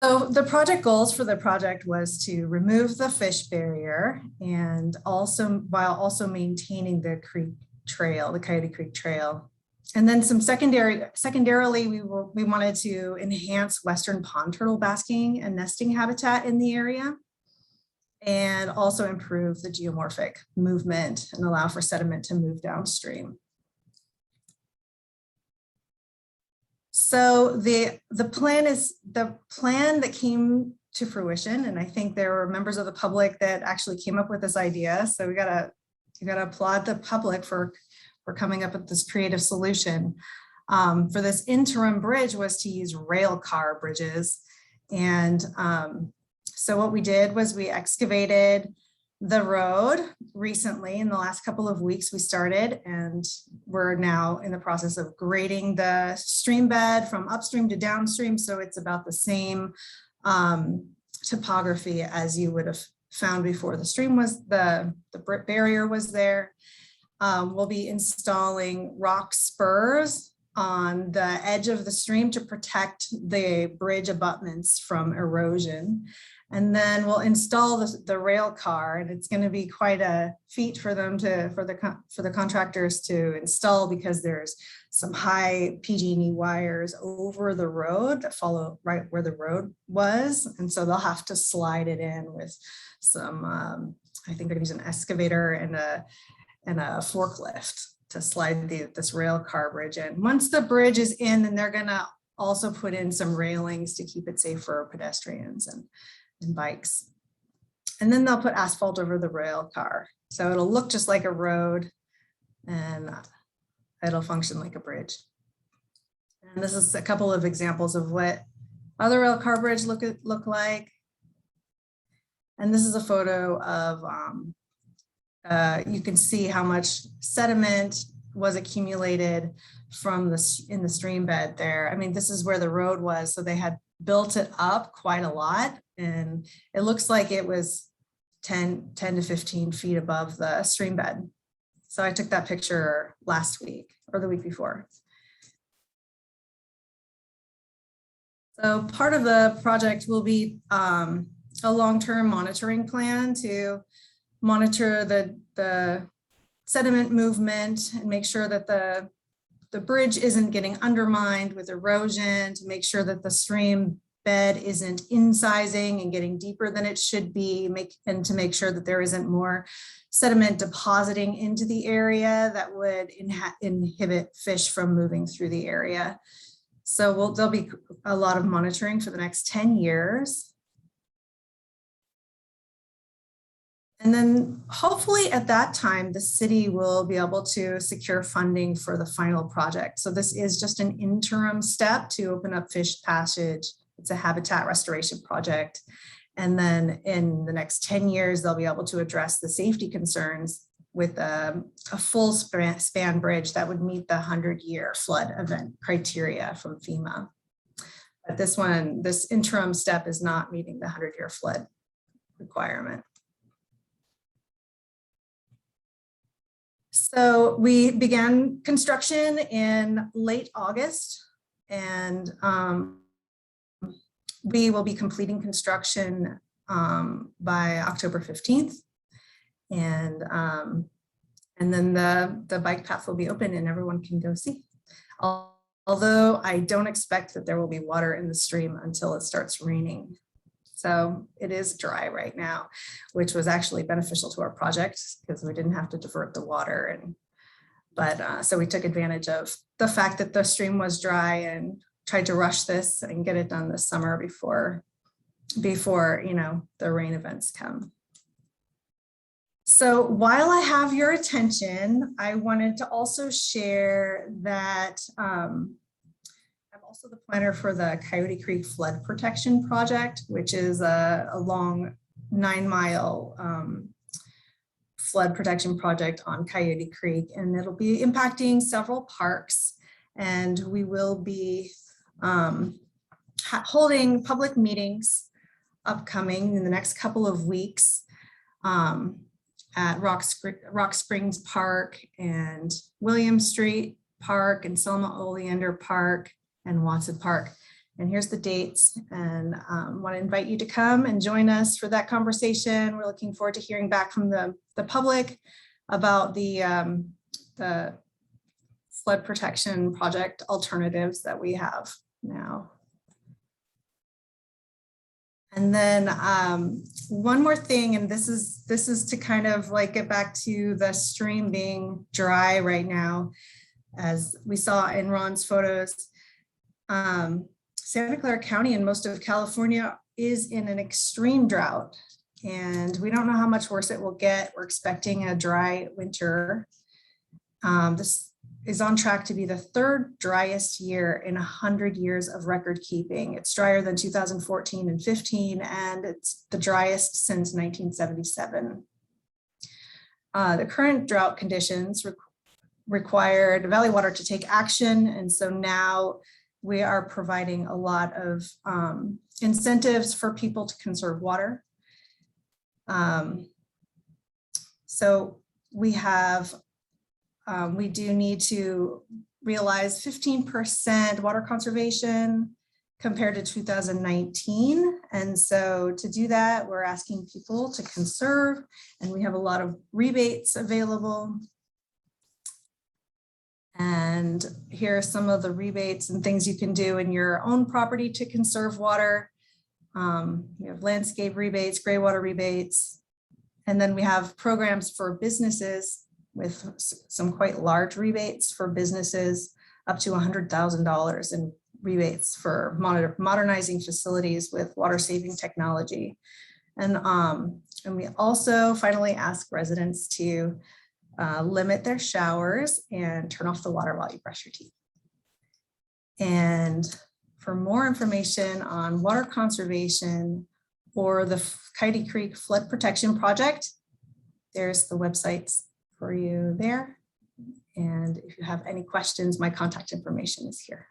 So the project goals for the project was to remove the fish barrier, and also while also maintaining the creek trail, the Coyote Creek Trail. And then some secondarily, we wanted to enhance Western pond turtle basking and nesting habitat in the area, and also improve the geomorphic movement and allow for sediment to move downstream. So the plan that came to fruition, and I think there were members of the public that actually came up with this idea. So you gotta applaud the public for coming up with this creative solution. For this interim bridge was to use rail car bridges. And so what we did was we excavated the road recently. In the last couple of weeks we started, and we're now in the process of grading the stream bed from upstream to downstream. So it's about the same topography as you would have found before the stream was, the barrier was there. We'll be installing rock spurs on the edge of the stream to protect the bridge abutments from erosion. And then we'll install the rail car, and it's going to be quite a feat for them for the contractors to install, because there's some high PG&E wires over the road that follow right where the road was. And so they'll have to slide it in with some, I think they're going to use an excavator and a forklift to slide this rail car bridge in. Once the bridge is in, then they're going to also put in some railings to keep it safe for pedestrians and bikes. And then they'll put asphalt over the rail car. So it'll look just like a road and it'll function like a bridge. And this is a couple of examples of what other rail car bridge look like. And this is a photo of, you can see how much sediment was accumulated from in the stream bed there. I mean, this is where the road was, so they had built it up quite a lot, and it looks like it was 10 to 15 feet above the stream bed. So I took that picture last week or the week before. So part of the project will be a long-term monitoring plan to monitor the sediment movement and make sure that the bridge isn't getting undermined with erosion, to make sure that the stream bed isn't incising and getting deeper than it should be, and to make sure that there isn't more sediment depositing into the area that would inhibit fish from moving through the area. So there'll be a lot of monitoring for the next 10 years. And then hopefully at that time, the city will be able to secure funding for the final project. So this is just an interim step to open up fish passage. It's a habitat restoration project. And then in the next 10 years, they'll be able to address the safety concerns with a full span bridge that would meet the 100-year flood event criteria from FEMA. But this interim step is not meeting the 100-year flood requirement. So we began construction in late August, and we will be completing construction by October 15th. And then the bike path will be open and everyone can go see. Although I don't expect that there will be water in the stream until it starts raining. So it is dry right now, which was actually beneficial to our project because we didn't have to divert the water. So we took advantage of the fact that the stream was dry and tried to rush this and get it done this summer before the rain events come. So while I have your attention, I wanted to also share that I'm also the planner for the Coyote Creek Flood Protection Project, which is a long 9-mile flood protection project on Coyote Creek, and it'll be impacting several parks. And we will be holding public meetings upcoming in the next couple of weeks at Rock Springs Park and William Street Park and Selma Oleander Park and Watson Park. And here's the dates, and want to invite you to come and join us for that conversation. We're looking forward to hearing back from the public about the flood protection project alternatives that we have now. And then one more thing, and this is to kind of like get back to the stream being dry right now, as we saw in Ron's photos. Santa Clara County and most of California is in an extreme drought, and we don't know how much worse it will get. We're expecting a dry winter. This is on track to be the third driest year in 100 years of record keeping. It's drier than 2014 and 15, and it's the driest since 1977. The current drought conditions required Valley Water to take action, and so now we are providing a lot of incentives for people to conserve water. So we do need to realize 15% water conservation compared to 2019. And so to do that, we're asking people to conserve, and we have a lot of rebates available. And here are some of the rebates and things you can do in your own property to conserve water. We have landscape rebates, gray water rebates, and then we have programs for businesses with some quite large rebates for businesses, up to $100,000 in rebates for modernizing facilities with water saving technology. And And we also finally ask residents to limit their showers and turn off the water while you brush your teeth. And for more information on water conservation or the Coyote Creek Flood Protection Project, there's the websites for you there. And if you have any questions, my contact information is here.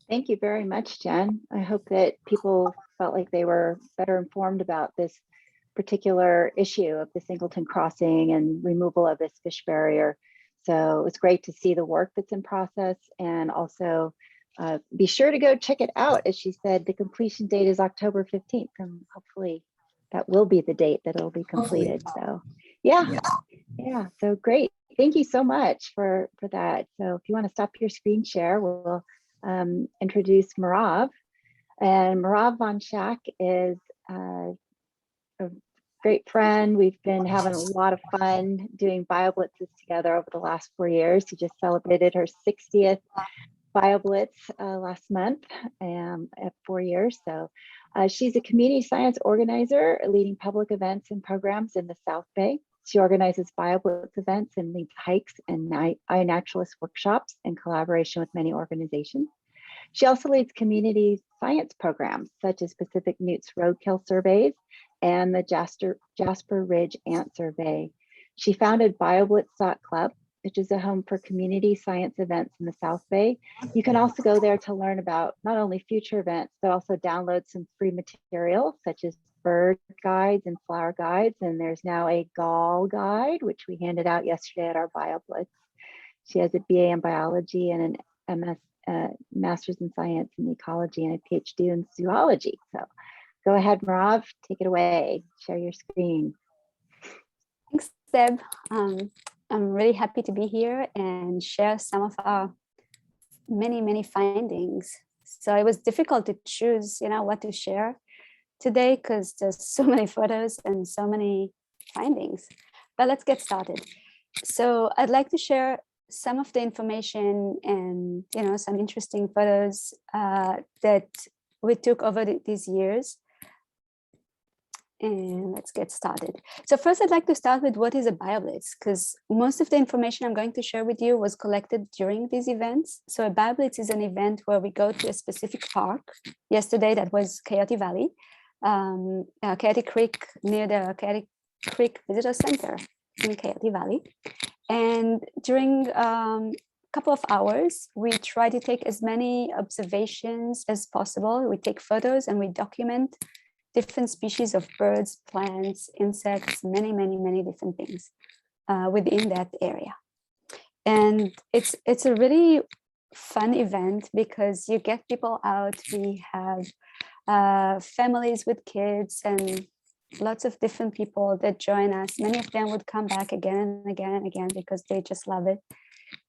Thank you very much, Jen. I hope that people felt like they were better informed about this particular issue of the Singleton Crossing and removal of this fish barrier. So it's great to see the work that's in process, and also be sure to go check it out. As she said, the completion date is October 15th, and hopefully that will be the date that it'll be completed. So yeah, so great. Thank you so much for that. So if you want to stop your screen share, we'll introduce Merav. And Merav Vonshak is a great friend. We've been having a lot of fun doing BioBlitzes together over the last 4 years. She just celebrated her 60th BioBlitz last month at 4 years. So she's a community science organizer leading public events and programs in the South Bay. She organizes BioBlitz events and leads hikes and iNaturalist workshops in collaboration with many organizations. She also leads community science programs such as Pacific Newt's roadkill surveys and the Jasper Ridge Ant Survey. She founded BioBlitz.club, which is a home for community science events in the South Bay. You can also go there to learn about not only future events, but also download some free material such as bird guides and flower guides. And there's now a gall guide, which we handed out yesterday at our BioBlitz. She has a BA in biology and an MS, master's in science and ecology, and a PhD in zoology. So go ahead, Merav, take it away. Share your screen. Thanks, Deb. I'm really happy to be here and share some of our many findings. So it was difficult to choose, what to share today because there's so many photos and so many findings. But let's get started. So I'd like to share some of the information and some interesting photos that we took over these years. And let's get started. So first, I'd like to start with what is a BioBlitz, because most of the information I'm going to share with you was collected during these events. So a BioBlitz is an event where we go to a specific park. Yesterday, that was Coyote Valley, Coyote Creek, near the Coyote Creek Visitor Center in Coyote Valley. And during a couple of hours, we try to take as many observations as possible. We take photos and we document different species of birds, plants, insects, many different things within that area. And it's a really fun event because you get people out. We have families with kids and lots of different people that join us. Many of them would come back again and again and again because they just love it.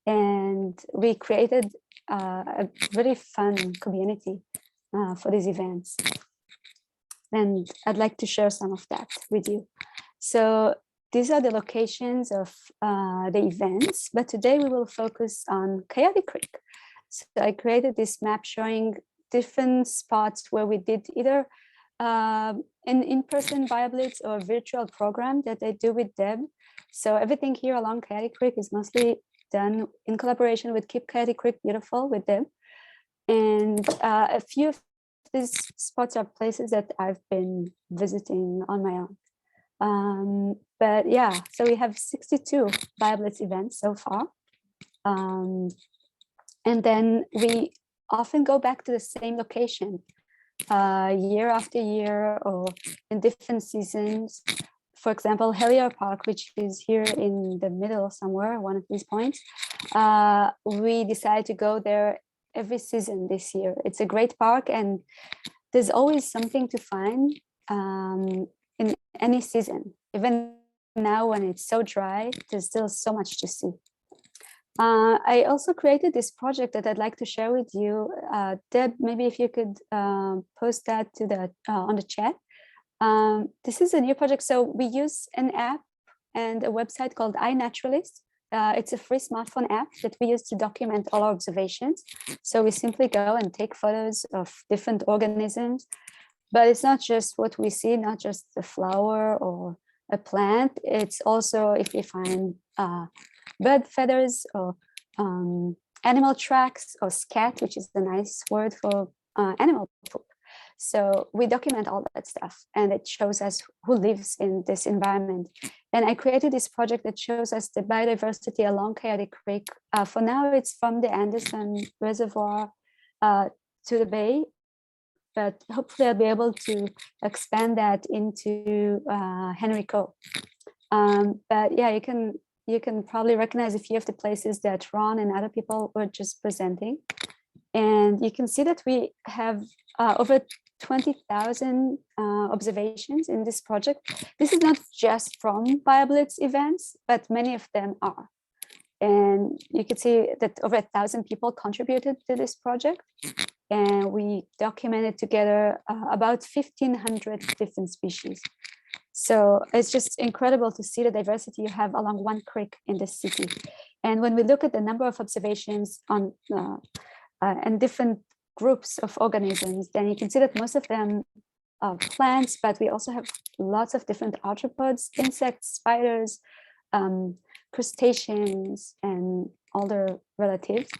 And we created a really fun community for these events. And I'd like to share some of that with you. So these are the locations of the events, but today we will focus on Coyote Creek. So I created this map showing different spots where we did either an in-person BioBlitz or virtual program that I do with Deb. So everything here along Coyote Creek is mostly done in collaboration with Keep Coyote Creek Beautiful with Deb. And a few of these spots are places that I've been visiting on my own. But yeah, so we have 62 BioBlitz events so far. And then we often go back to the same location year after year or in different seasons. For example, Horii Park, which is here in the middle somewhere, one of these points, we decided to go there every season this year. It's a great park and there's always something to find in any season. Even now when it's so dry, there's still so much to see. I also created this project that I'd like to share with you. Deb, maybe if you could post that to the on the chat. This is a new project. So we use an app and a website called iNaturalist. It's a free smartphone app that we use to document all our observations. So we simply go and take photos of different organisms But it's not just what we see, not just the flower or a plant. It's also if we find bird feathers or animal tracks or scat, which is a nice word for animal poop. So we document all that stuff, and it shows us who lives in this environment. And I created this project that shows us the biodiversity along Coyote Creek. For now, it's from the Anderson Reservoir to the bay, but hopefully I'll be able to expand that into Henry Cove. But yeah, you can probably recognize a few of the places that Ron and other people were just presenting. And you can see that we have over 20,000 observations in this project. This is not just from BioBlitz events, but many of them are. And you can see that over 1,000 people contributed to this project. And we documented together about 1,500 different species. So it's just incredible to see the diversity you have along one creek in this city. And when we look at the number of observations on and different groups of organisms, then you can see that most of them are plants, but we also have lots of different arthropods, insects, spiders, crustaceans, and all their relatives,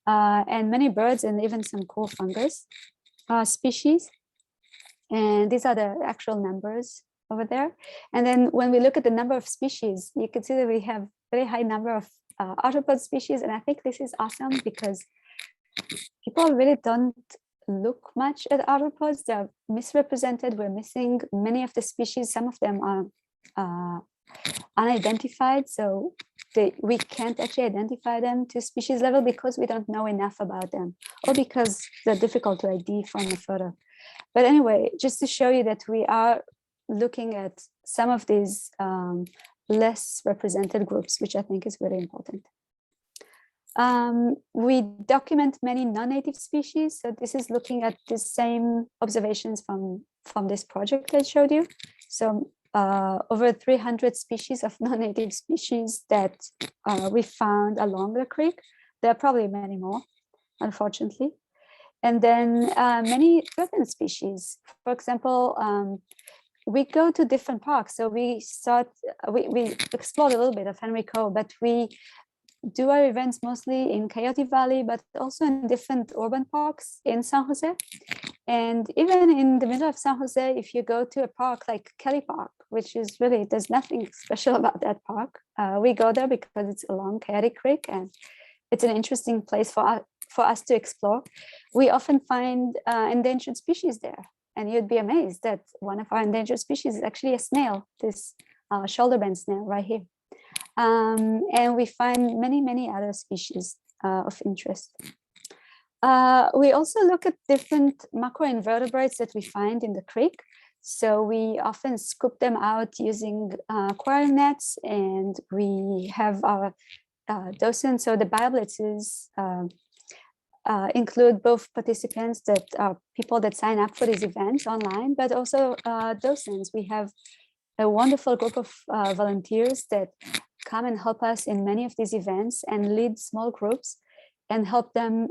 and many birds and even some cool fungus species. And these are the actual numbers over there. And then when we look at the number of species, you can see that we have very high number of arthropod species. And I think this is awesome because people really don't look much at arthropods. They're misrepresented. We're missing many of the species. Some of them are unidentified. So we can't actually identify them to species level because we don't know enough about them, or because they're difficult to ID from a photo. But anyway, just to show you that we are looking at some of these less represented groups, which I think is very important. We document many non-native species. So this is looking at the same observations from this project I showed you. So over 300 species of non-native species that we found along the creek. There are probably many more, unfortunately. And then many threatened species. For example, we go to different parks. So we explored a little bit of Henry Cove, but we do our events mostly in Coyote Valley, but also in different urban parks in San Jose. And even in the middle of San Jose, if you go to a park like Kelly Park, which is really, there's nothing special about that park. We go there because it's along Coyote Creek and it's an interesting place for us to explore. We often find endangered species there. And you'd be amazed that one of our endangered species is actually a snail, this shoulder band snail right here. And we find many, many other species of interest. We also look at different macroinvertebrates that we find in the creek. So we often scoop them out using aquarium nets, and we have our docents. So the BioBlitzes include both participants that are people that sign up for these events online, but also docents. We have a wonderful group of volunteers that come and help us in many of these events and lead small groups and help them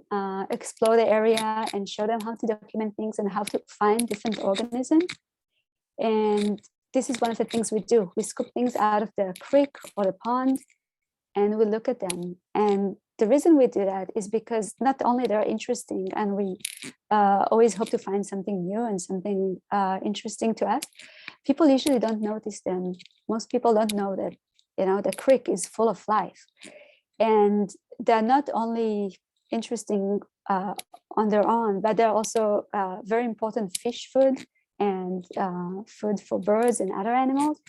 explore the area and show them how to document things and how to find different organisms. And this is one of the things we do. We scoop things out of the creek or the pond and we look at them. And the reason we do that is because not only they're interesting and we always hope to find something new and something interesting to us, people usually don't notice them. Most people don't know that, you know, the creek is full of life. And they're not only interesting on their own, but they're also very important fish food and food for birds and other animals.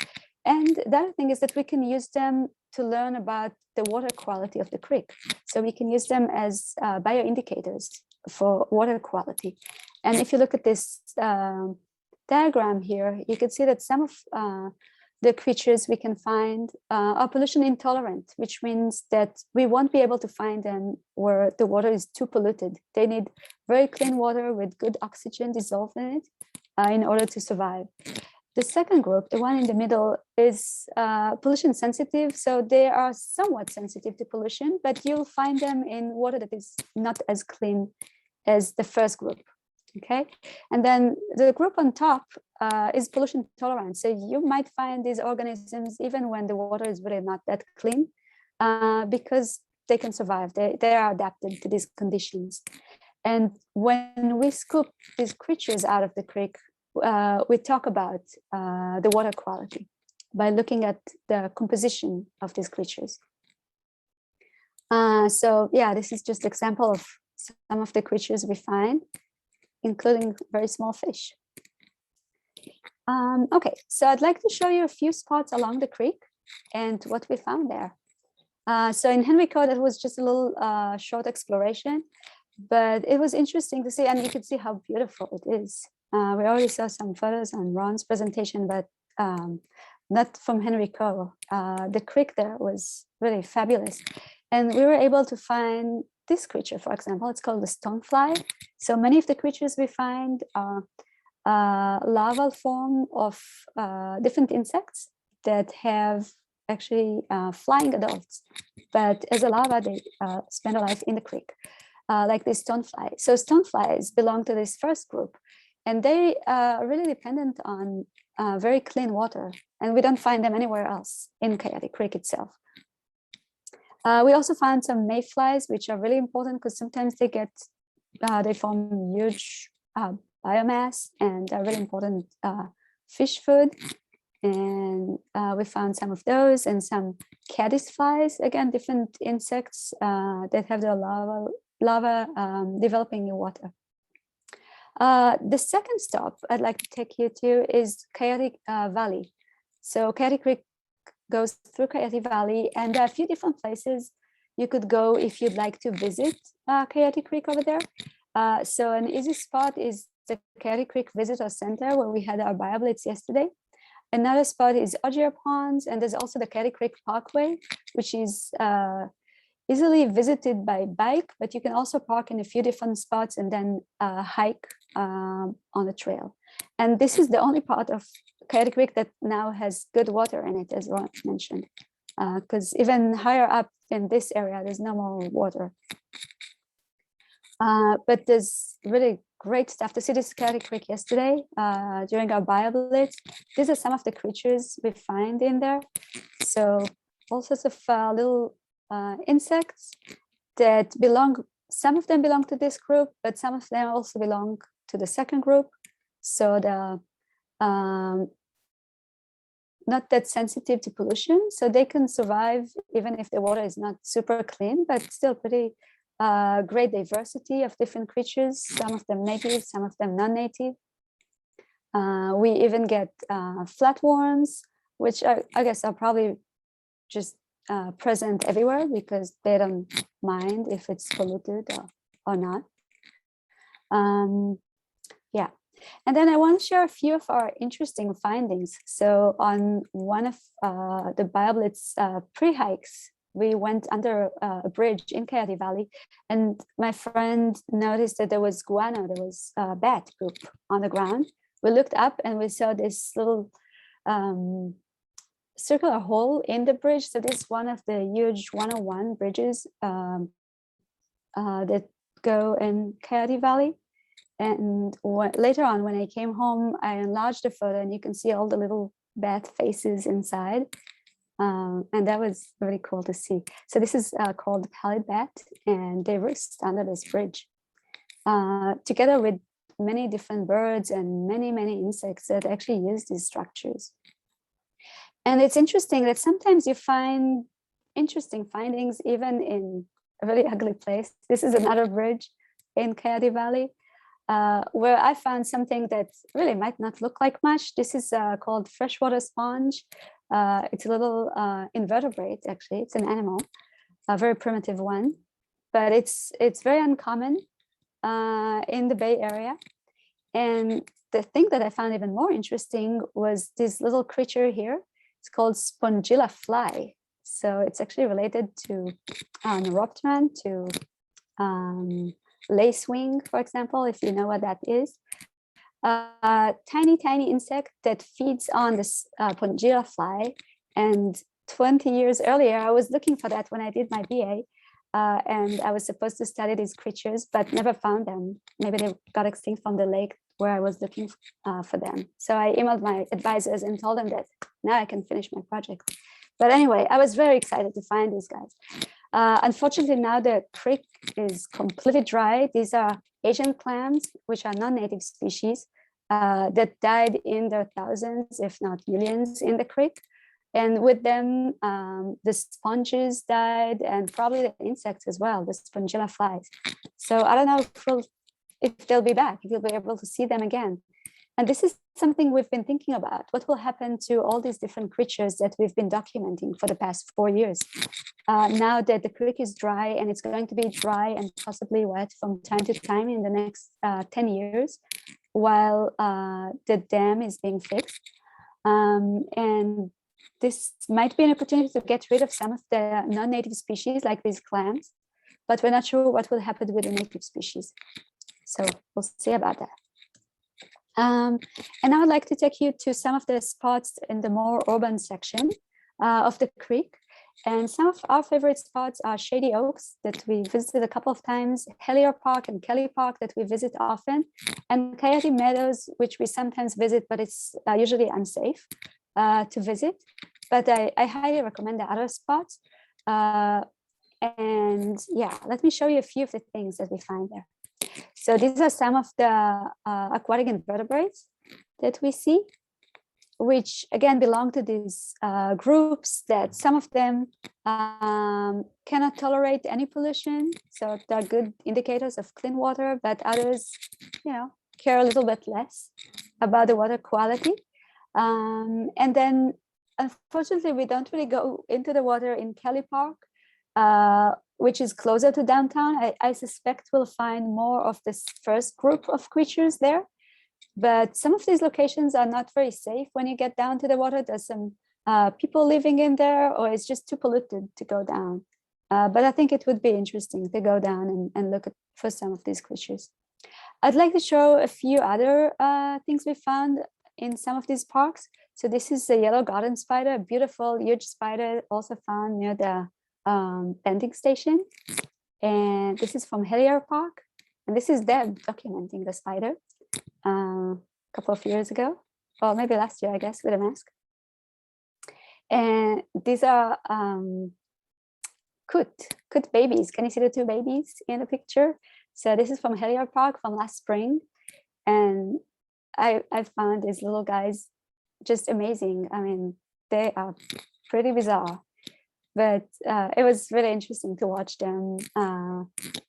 And the other thing is that we can use them to learn about the water quality of the creek. So we can use them as bioindicators for water quality. And if you look at this diagram here, you can see that some of the creatures we can find are pollution intolerant, which means that we won't be able to find them where the water is too polluted. They need very clean water with good oxygen dissolved in it in order to survive. The second group, the one in the middle, is pollution sensitive. So they are somewhat sensitive to pollution, but you'll find them in water that is not as clean as the first group. Okay, and then the group on top is pollution tolerant. So you might find these organisms even when the water is really not that clean, because they can survive. They are adapted to these conditions. And when we scoop these creatures out of the creek, we talk about the water quality by looking at the composition of these creatures. So yeah, this is just an example of some of the creatures we find, including very small fish. Okay, so I'd like to show you a few spots along the creek and what we found there. So in Henrico, that was just a little short exploration, but it was interesting to see, and you could see how beautiful it is. We already saw some photos on Ron's presentation, but not from Henrico. The creek there was really fabulous. And we were able to find this creature, for example. It's called the stonefly. So many of the creatures we find are larval form of different insects that have actually flying adults, but as a larva, they spend a life in the creek, like this stonefly. So stoneflies belong to this first group, and they are really dependent on very clean water, and we don't find them anywhere else in Coyote Creek itself. We also found some mayflies, which are really important because sometimes they form huge biomass and are really important fish food. And we found some of those and some caddisflies, again, different insects that have their larva developing in water. The second stop I'd like to take you to is Coyote Valley. So Coyote Creek goes through Coyote Valley, and there are a few different places you could go if you'd like to visit Coyote Creek over there. So an easy spot is the Coyote Creek Visitor Center, where we had our BioBlitz yesterday. Another spot is Ogier Ponds, and there's also the Coyote Creek Parkway, which is easily visited by bike, but you can also park in a few different spots and then hike on the trail. And this is the only part of Coyote Creek that now has good water in it, as Ron mentioned, because even higher up in this area, there's no more water. But there's really great stuff to see. This Coyote Creek yesterday during our BioBlitz. These are some of the creatures we find in there. So all sorts of little insects that belong, some of them belong to this group, but some of them also belong to the second group. So the not that sensitive to pollution, so they can survive even if the water is not super clean, but still pretty great diversity of different creatures, some of them native, some of them non-native. We even get flatworms, which I guess are probably just present everywhere because they don't mind if it's polluted or not. Yeah. And then I want to share a few of our interesting findings. So on one of the BioBlitz pre-hikes, we went under a bridge in Coyote Valley, and my friend noticed that there was guano, there was a bat poop on the ground. We looked up and we saw this little circular hole in the bridge. So this is one of the huge 101 bridges that go in Coyote Valley. And later on, when I came home, I enlarged the photo and you can see all the little bat faces inside. And that was really cool to see. So this is called pallid bat, and they roost under this bridge, together with many different birds and many insects that actually use these structures. And it's interesting that sometimes you find interesting findings even in a really ugly place. This is another bridge in Coyote Valley, where I found something that really might not look like much. This is called freshwater sponge. It's a little invertebrate, actually. It's an animal, a very primitive one, but it's very uncommon in the Bay Area. And the thing that I found even more interesting was this little creature here. It's called spongilla fly. So it's actually related to Neuropteran, to lacewing, for example, if you know what that is. Tiny insect that feeds on this spongilla fly. And 20 years earlier, I was looking for that when I did my BA. and I was supposed to study these creatures, but never found them. Maybe they got extinct from the lake where I was looking for them. So I emailed my advisors and told them that now I can finish my project. But anyway, I was very excited to find these guys. Unfortunately, now the creek is completely dry. These are Asian clams, which are non-native species that died in their thousands, if not millions, in the creek. And with them, the sponges died, and probably the insects as well, the spongilla flies. So I don't know if they'll be back, if you'll be able to see them again. And this is something we've been thinking about. What will happen to all these different creatures that we've been documenting for the past 4 years? Now that the creek is dry, and it's going to be dry and possibly wet from time to time in the next 10 years, while the dam is being fixed. And this might be an opportunity to get rid of some of the non-native species like these clams, but we're not sure what will happen with the native species. So we'll see about that. And I would like to take you to some of the spots in the more urban section of the creek. And some of our favorite spots are Shady Oaks that we visited a couple of times, Hellier Park and Kelly Park that we visit often, and Coyote Meadows, which we sometimes visit, but it's usually unsafe to visit. But I highly recommend the other spots. And yeah, let me show you a few of the things that we find there. So these are some of the aquatic invertebrates that we see, which again belong to these groups that some of them cannot tolerate any pollution. So they're good indicators of clean water, but others, care a little bit less about the water quality. And then unfortunately, we don't really go into the water in Kelly Park, which is closer to downtown. I suspect we'll find more of this first group of creatures there. But some of these locations are not very safe when you get down to the water. There's some people living in there, or it's just too polluted to go down. But I think it would be interesting to go down and look for some of these creatures. I'd like to show a few other things we found in some of these parks. So this is a yellow garden spider, a beautiful, huge spider, also found near the bending station. And this is from Hellier Park. And this is them documenting the spider a couple of years ago, or maybe last year, I guess, with a mask. And these are coot babies. Can you see the two babies in the picture? So this is from Hellier Park from last spring. And I found these little guys just amazing. I mean, they are pretty bizarre, but it was really interesting to watch them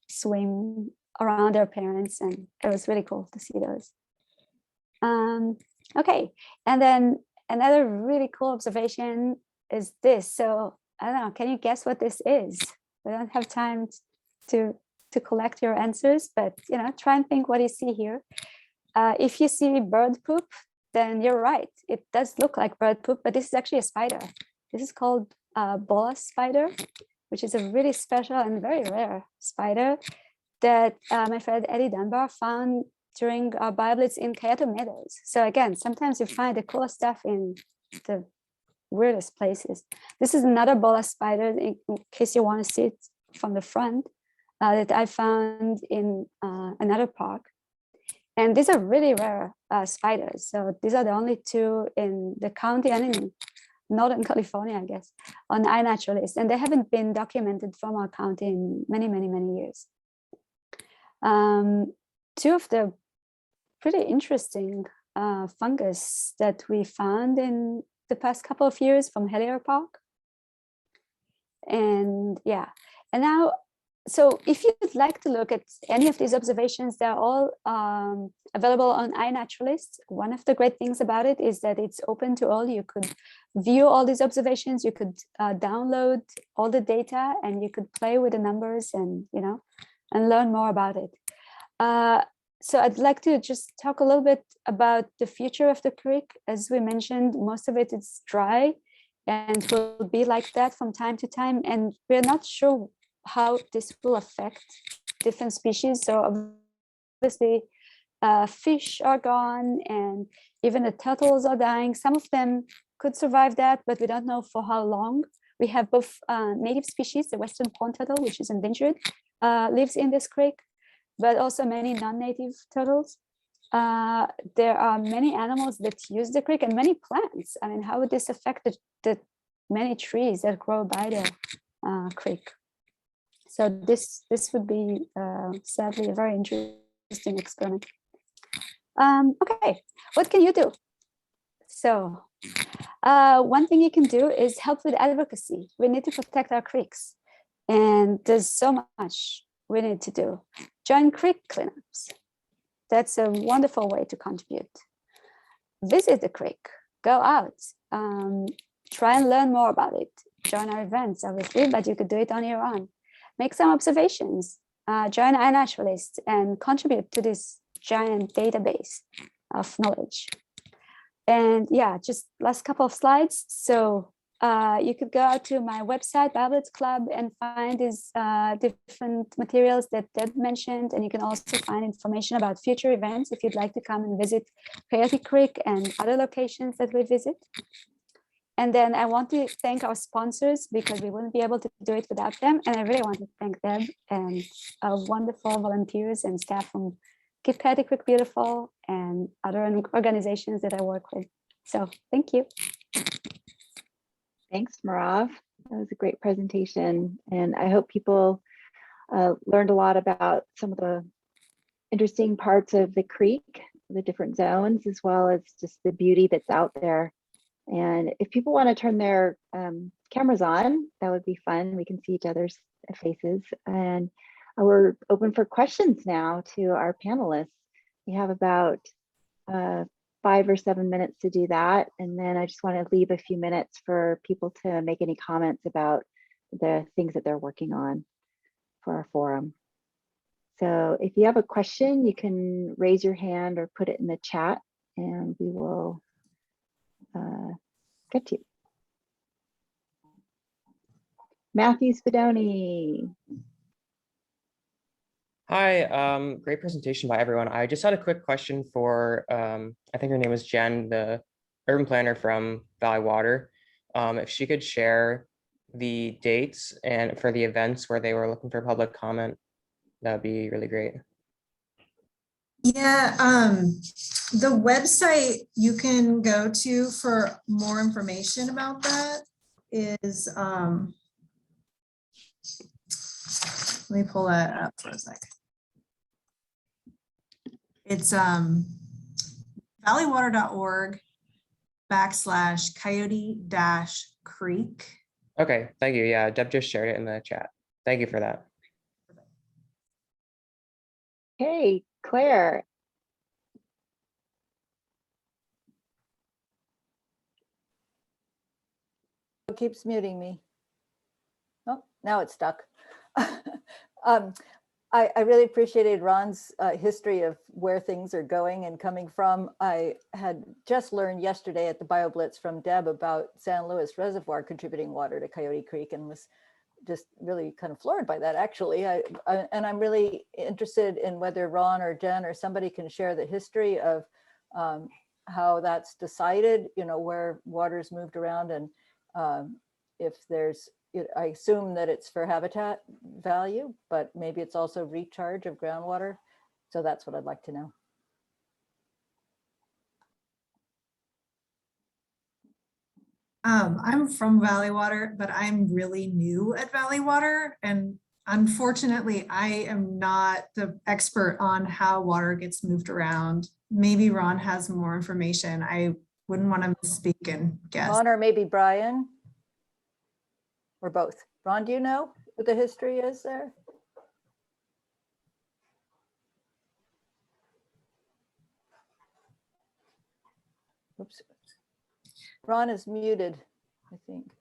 swim around their parents, and it was really cool to see those. Okay, and then another really cool observation is this. So I don't know, can you guess what this is? We don't have time to collect your answers, but try and think what you see here. If you see bird poop, then you're right. It does look like bird poop, but this is actually a spider. This is called boa spider, which is a really special and very rare spider that my friend Eddie Dunbar found during our BioBlitz in Coyote Meadows. So again, sometimes you find the coolest stuff in the weirdest places. This is another boa spider, in case you want to see it from the front, that I found in another park. And these are really rare spiders. So these are the only two in the county and in Northern California, I guess, on iNaturalist. And they haven't been documented from our county in many, many, many years. Two of the pretty interesting fungus that we found in the past couple of years from Hellier Park. And yeah, and now, so if you'd like to look at any of these observations, they're all available on iNaturalist. One of the great things about it is that it's open to all. You could view all these observations, you could download all the data, and you could play with the numbers and, and learn more about it. So I'd like to just talk a little bit about the future of the creek. As we mentioned, most of it is dry and will be like that from time to time. And we're not sure how this will affect different species. So obviously fish are gone and even the turtles are dying. Some of them could survive that, but we don't know for how long. We have both native species, the western pond turtle, which is endangered, lives in this creek, but also many non-native turtles. There are many animals that use the creek and many plants. I mean, how would this affect the many trees that grow by the creek? So this would be sadly a very interesting experiment. Okay, what can you do? So one thing you can do is help with advocacy. We need to protect our creeks, and there's so much we need to do. Join creek cleanups. That's a wonderful way to contribute. Visit the creek, go out, try and learn more about it. Join our events, obviously, but you could do it on your own. Make some observations, join iNaturalist and contribute to this giant database of knowledge. And yeah, just last couple of slides. So you could go out to my website, BioBlitz.club, and find these different materials that Deb mentioned. And you can also find information about future events if you'd like to come and visit Coyote Creek and other locations that we visit. And then I want to thank our sponsors because we wouldn't be able to do it without them. And I really want to thank Deb and our wonderful volunteers and staff from Keep Coyote Creek Beautiful and other organizations that I work with. So thank you. Thanks, Merav. That was a great presentation. And I hope people learned a lot about some of the interesting parts of the creek, the different zones, as well as just the beauty that's out there. And if people want to turn their cameras on, that would be fun. We can see each other's faces. And we're open for questions now to our panelists. We have about 5 or 7 minutes to do that. And then I just want to leave a few minutes for people to make any comments about the things that they're working on for our forum. So if you have a question, you can raise your hand or put it in the chat and we will get to you. Matthew Spadoni. Hi, great presentation by everyone. I just had a quick question for, I think her name was Jen, the urban planner from Valley Water. If she could share the dates and for the events where they were looking for public comment, that would be really great. Yeah, the website you can go to for more information about that is, let me pull that up for a sec. It's valleywater.org/coyote-creek. Okay, thank you. Yeah, Deb just shared it in the chat. Thank you for that. Hey, Claire. It keeps muting me. Oh, now it's stuck. I really appreciated Ron's history of where things are going and coming from. I had just learned yesterday at the BioBlitz from Deb about San Luis Reservoir contributing water to Coyote Creek and was just really kind of floored by that, actually. And I'm really interested in whether Ron or Jen or somebody can share the history of how that's decided, you know, where water's moved around and if there's, I assume that it's for habitat value, but maybe it's also recharge of groundwater. So that's what I'd like to know. I'm from Valley Water, but I'm really new at Valley Water. And unfortunately, I am not the expert on how water gets moved around. Maybe Ron has more information. I wouldn't want to misspeak and guess. Ron or maybe Brian? Or both. Ron, do you know what the history is there? Oops. Ron is muted, I think.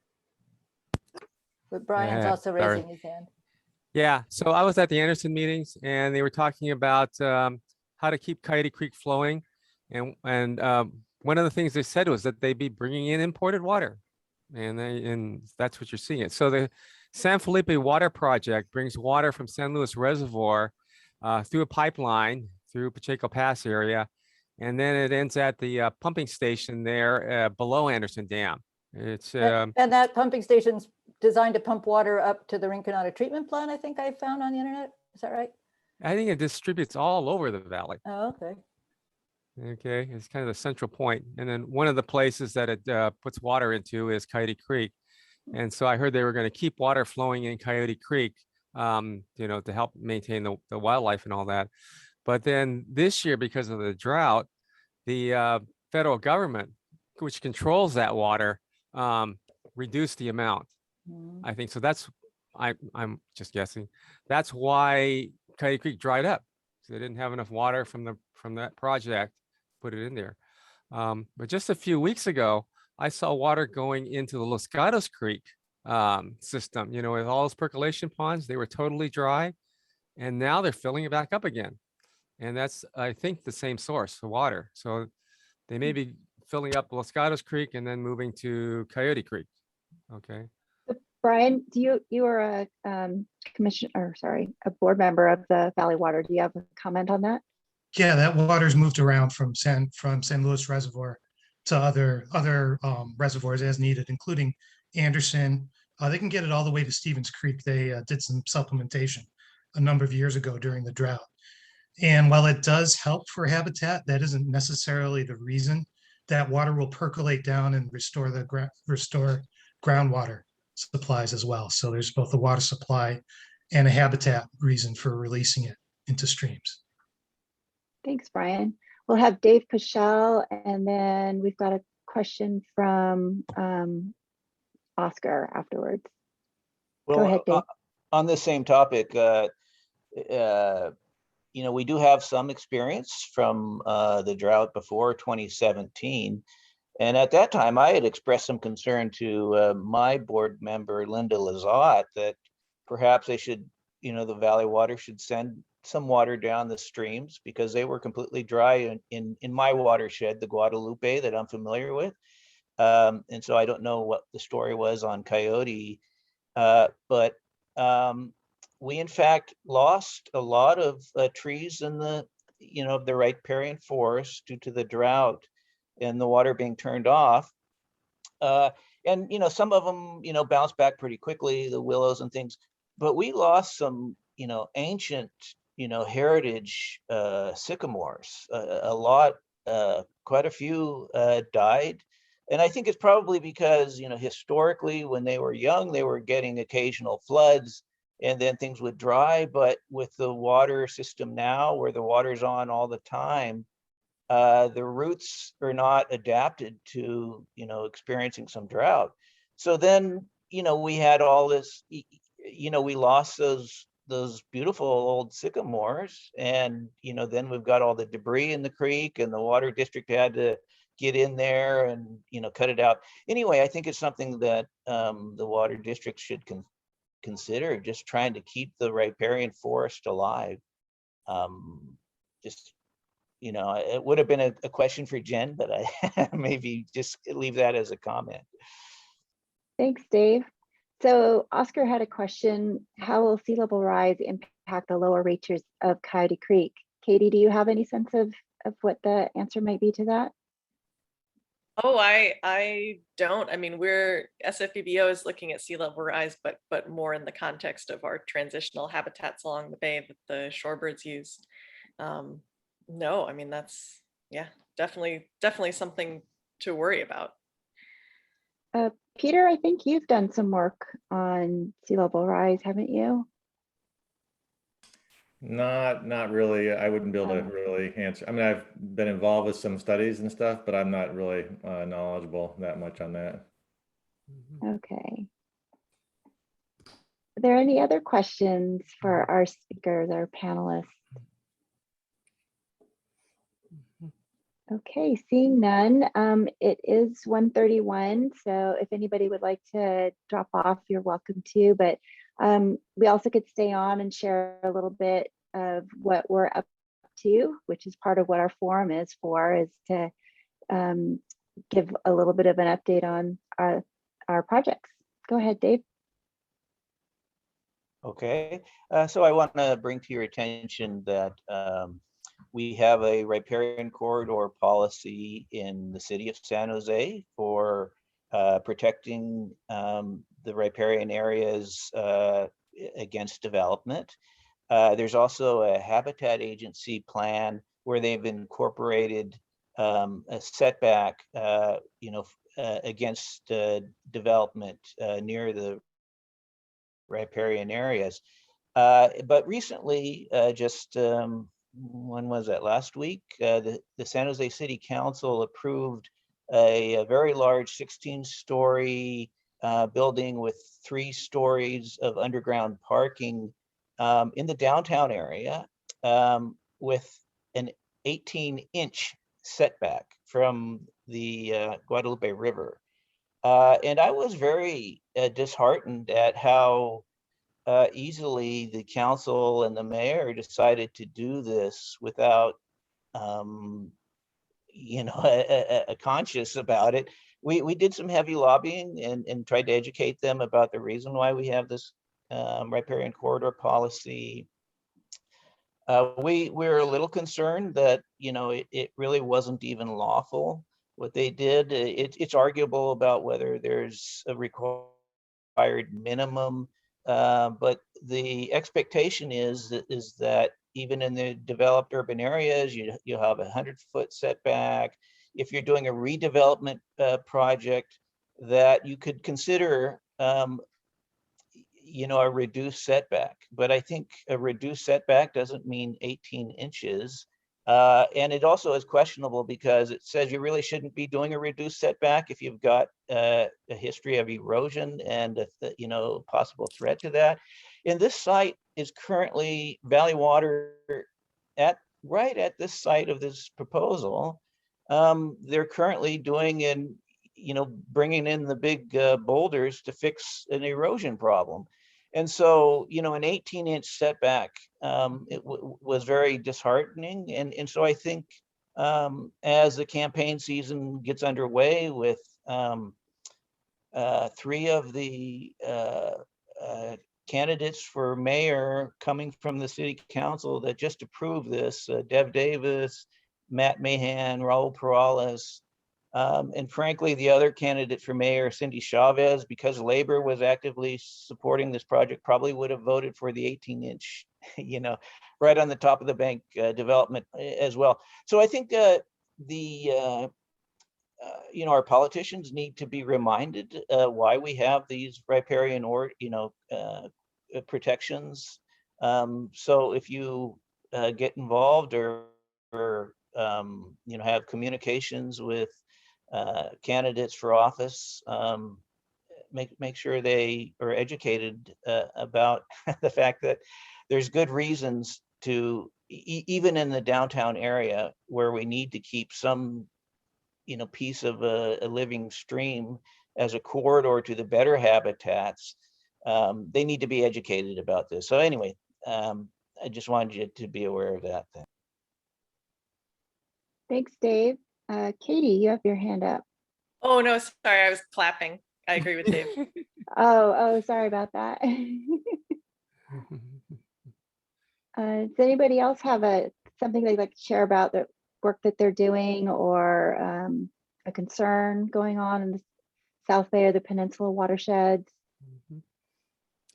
But Brian's also raising his hand. Yeah, so I was at the Anderson meetings and they were talking about how to keep Coyote Creek flowing. And one of the things they said was that they'd be bringing in imported water. And that's what you're seeing. So the San Felipe Water Project brings water from San Luis Reservoir through a pipeline through Pacheco Pass area, and then it ends at the pumping station there below Anderson Dam. It's and that pumping station's designed to pump water up to the Rinconada treatment plant, I think I found on the internet. Is that right? I think it distributes all over the valley. Oh, okay. Okay, it's kind of the central point. And then one of the places that it puts water into is Coyote Creek. And so I heard they were going to keep water flowing in Coyote Creek, you know, to help maintain the wildlife and all that. But then this year, because of the drought, the federal government, which controls that water, reduced the amount. Mm. I think so. I'm just guessing. That's why Coyote Creek dried up. So they didn't have enough water from that project, put it in there. But just a few weeks ago, I saw water going into the Los Gatos Creek system. You know, with all those percolation ponds, they were totally dry, and now they're filling it back up again. And that's, I think, the same source of water. So they may be filling up Los Gatos Creek and then moving to Coyote Creek. Okay. Brian, you are a a board member of the Valley Water. Do you have a comment on that? Yeah, that water's moved around from San Luis Reservoir to other reservoirs as needed, including Anderson. They can get it all the way to Stevens Creek. They did some supplementation a number of years ago during the drought. And while it does help for habitat, that isn't necessarily the reason. That water will percolate down and restore groundwater supplies as well. So there's both a water supply and a habitat reason for releasing it into streams. Thanks, Brian. We'll have Dave Pichelle, and then we've got a question from Oscar afterwards. Well, go ahead, Dave. On the same topic, you know, we do have some experience from the drought before 2017. And at that time, I had expressed some concern to my board member, Linda Lizotte, that perhaps they should, you know, the Valley Water should send some water down the streams because they were completely dry in my watershed, the Guadalupe, that I'm familiar with. And so I don't know what the story was on Coyote, but we in fact lost a lot of trees in the, you know, the riparian forest due to the drought and the water being turned off. And, you know, some of them, you know, bounced back pretty quickly, the willows and things, but we lost some, you know, ancient, you know, heritage sycamores, a lot, quite a few died. And I think it's probably because, you know, historically when they were young, they were getting occasional floods and then things would dry. But with the water system now, where the water's on all the time, the roots are not adapted to, you know, experiencing some drought. So then, you know, we had all this, you know, we lost those beautiful old sycamores, and, you know, then we've got all the debris in the creek, and the water district had to get in there and, you know, cut it out. Anyway, I think it's something that the water district should consider, just trying to keep the riparian forest alive. Just, you know, it would have been a question for Jen, but I maybe just leave that as a comment. Thanks, Dave. So Oscar had a question: how will sea level rise impact the lower reaches of Coyote Creek? Katie, do you have any sense of what the answer might be to that? Oh, I don't. I mean, SFBBO is looking at sea level rise, but more in the context of our transitional habitats along the bay that the shorebirds use. No, I mean, that's, yeah, definitely something to worry about. Peter, I think you've done some work on sea level rise, haven't you? Not really. I wouldn't be able to really answer. I mean, I've been involved with some studies and stuff, but I'm not really knowledgeable that much on that. Okay. Are there any other questions for our speakers, our panelists? Okay, seeing none, it is 1:31, so if anybody would like to drop off, you're welcome to, but we also could stay on and share a little bit of what we're up to, which is part of what our forum is for, is to give a little bit of an update on our projects. Go ahead, Dave. Okay, so I want to bring to your attention that we have a riparian corridor policy in the city of San Jose for protecting the riparian areas against development. There's also a habitat agency plan where they've incorporated a setback, against development near the riparian areas. But recently, when was that? Last week, the San Jose City Council approved a very large 16-story building with 3 stories of underground parking in the downtown area with an 18-inch setback from the Guadalupe River. And I was very disheartened at how easily the council and the mayor decided to do this without, a conscience about it. We did some heavy lobbying and tried to educate them about the reason why we have this riparian corridor policy. We're a little concerned that, it really wasn't even lawful what they did. It's arguable about whether there's a required minimum, but the expectation is that even in the developed urban areas, you have a 100-foot setback. If you're doing a redevelopment project, that you could consider a reduced setback. But I think a reduced setback doesn't mean 18 inches. And it also is questionable because it says you really shouldn't be doing a reduced setback if you've got a history of erosion and a possible threat to that. And this site is currently Valley Water right at this site of this proposal. They're currently doing bringing in the big boulders to fix an erosion problem. And so, an 18-inch setback, was very disheartening. And so I think as the campaign season gets underway with 3 of the candidates for mayor coming from the city council that just approved this, Dev Davis, Matt Mahan, Raul Perales, and frankly, the other candidate for mayor, Cindy Chavez, because Labor was actively supporting this project, probably would have voted for the 18-inch, right on the top of the bank development as well. So I think our politicians need to be reminded why we have these riparian protections. So if you get involved or have communications with candidates for office, make sure they are educated about the fact that there's good reasons to, even in the downtown area where we need to keep some, piece of a living stream as a corridor to the better habitats, they need to be educated about this. So anyway, I just wanted you to be aware of that. Thanks, Dave. Katie, you have your hand up. Oh, no, sorry, I was clapping. I agree with Dave. Oh, sorry about that. Does anybody else have something they'd like to share about the work that they're doing, or a concern going on in the South Bay or the Peninsula watersheds?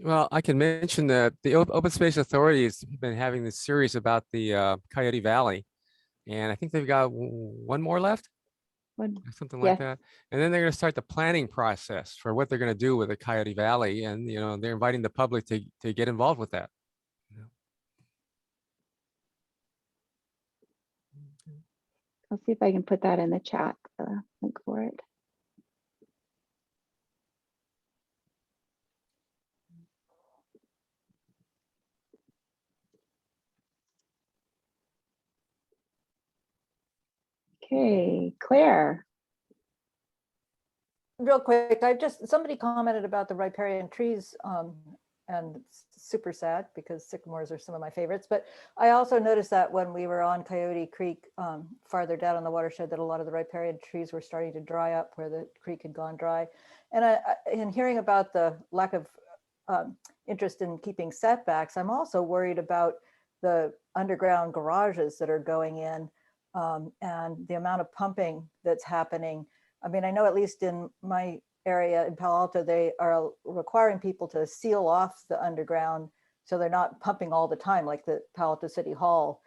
Well, I can mention that the Open Space Authority has been having this series about the Coyote Valley, and I think they've got 1 more left, something like that. And then they're going to start the planning process for what they're going to do with the Coyote Valley, and they're inviting the public to get involved with that. I'll see if I can put that in the chat, link for it. Okay, Claire. Real quick, somebody commented about the riparian trees, and it's super sad because sycamores are some of my favorites. But I also noticed that when we were on Coyote Creek, farther down on the watershed, that a lot of the riparian trees were starting to dry up where the creek had gone dry. And in hearing about the lack of interest in keeping setbacks, I'm also worried about the underground garages that are going in, and the amount of pumping that's happening. I mean, I know at least in my area in Palo Alto, they are requiring people to seal off the underground so they're not pumping all the time, like the Palo Alto City Hall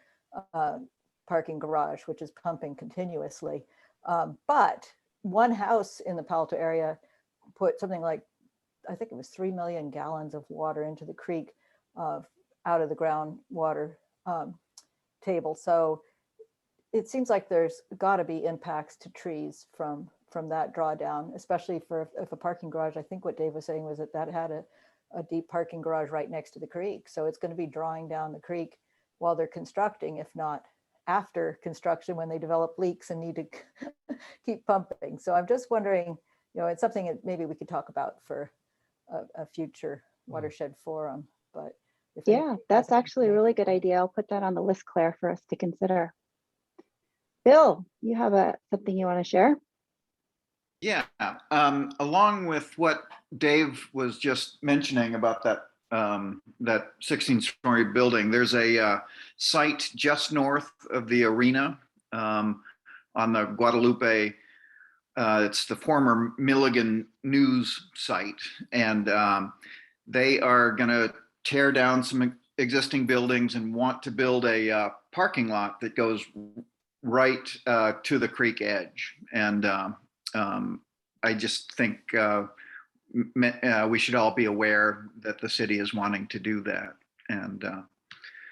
parking garage, which is pumping continuously. But one house in the Palo Alto area put something like, I think it was 3 million gallons of water into the creek out of the groundwater table. So it seems like there's got to be impacts to trees from that drawdown, especially for if a parking garage. I think what Dave was saying was that had a deep parking garage right next to the creek. So it's going to be drawing down the creek while they're constructing, if not after construction when they develop leaks and need to keep pumping. So I'm just wondering, it's something that maybe we could talk about for a future watershed forum. But yeah, that's actually a really good idea. I'll put that on the list, Claire, for us to consider. Bill, you have something you want to share? Yeah, along with what Dave was just mentioning about that 16-story building, there's a site just north of the arena on the Guadalupe. It's the former Milligan News site, and they are going to tear down some existing buildings and want to build a parking lot that goes right to the creek edge. And I just think we should all be aware that the city is wanting to do that. And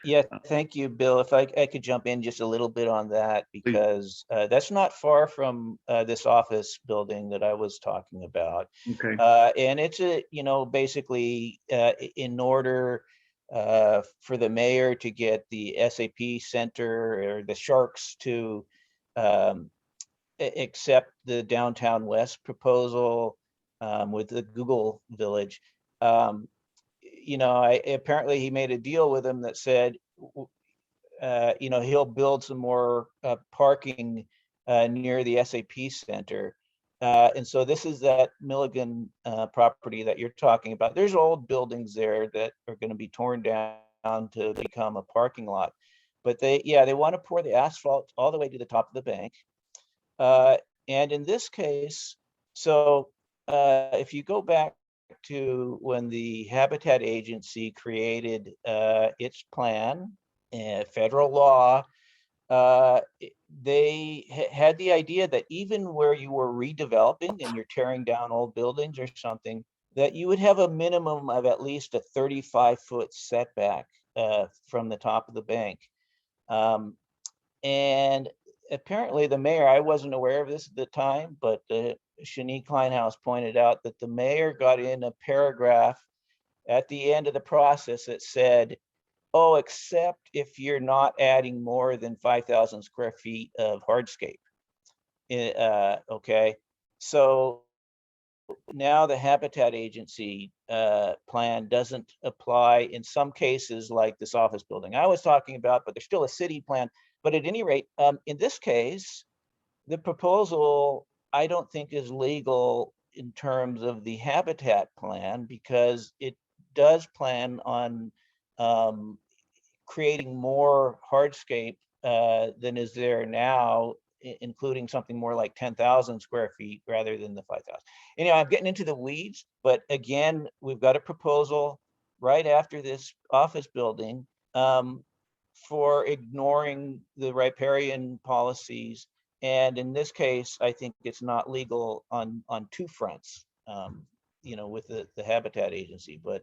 yeah, thank you, Bill. If I could jump in just a little bit on that, because that's not far from this office building that I was talking about. Okay. And it's basically in order for the mayor to get the SAP Center or the Sharks to accept the Downtown West proposal with the Google Village. Apparently he made a deal with him that said, he'll build some more parking near the SAP Center. And so this is that Milligan property that you're talking about. There's old buildings there that are going to be torn down to become a parking lot. But they want to pour the asphalt all the way to the top of the bank. And in this case, so if you go back to when the Habitat Agency created its plan, federal law, they had the idea that even where you were redeveloping and you're tearing down old buildings or something, that you would have a minimum of at least a 35-foot setback from the top of the bank. And apparently the mayor, I wasn't aware of this at the time, but Shanique Kleinhaus pointed out that the mayor got in a paragraph at the end of the process that said, oh, except if you're not adding more than 5,000 square feet of hardscape. Okay, so now the Habitat Agency plan doesn't apply in some cases like this office building I was talking about, but there's still a city plan. But at any rate, in this case, the proposal I don't think is legal in terms of the habitat plan, because it does plan on creating more hardscape than is there now, including something more like 10,000 square feet rather than the 5,000. Anyway, I'm getting into the weeds, but again, we've got a proposal right after this office building for ignoring the riparian policies. And in this case, I think it's not legal on two fronts, with the Habitat Agency. But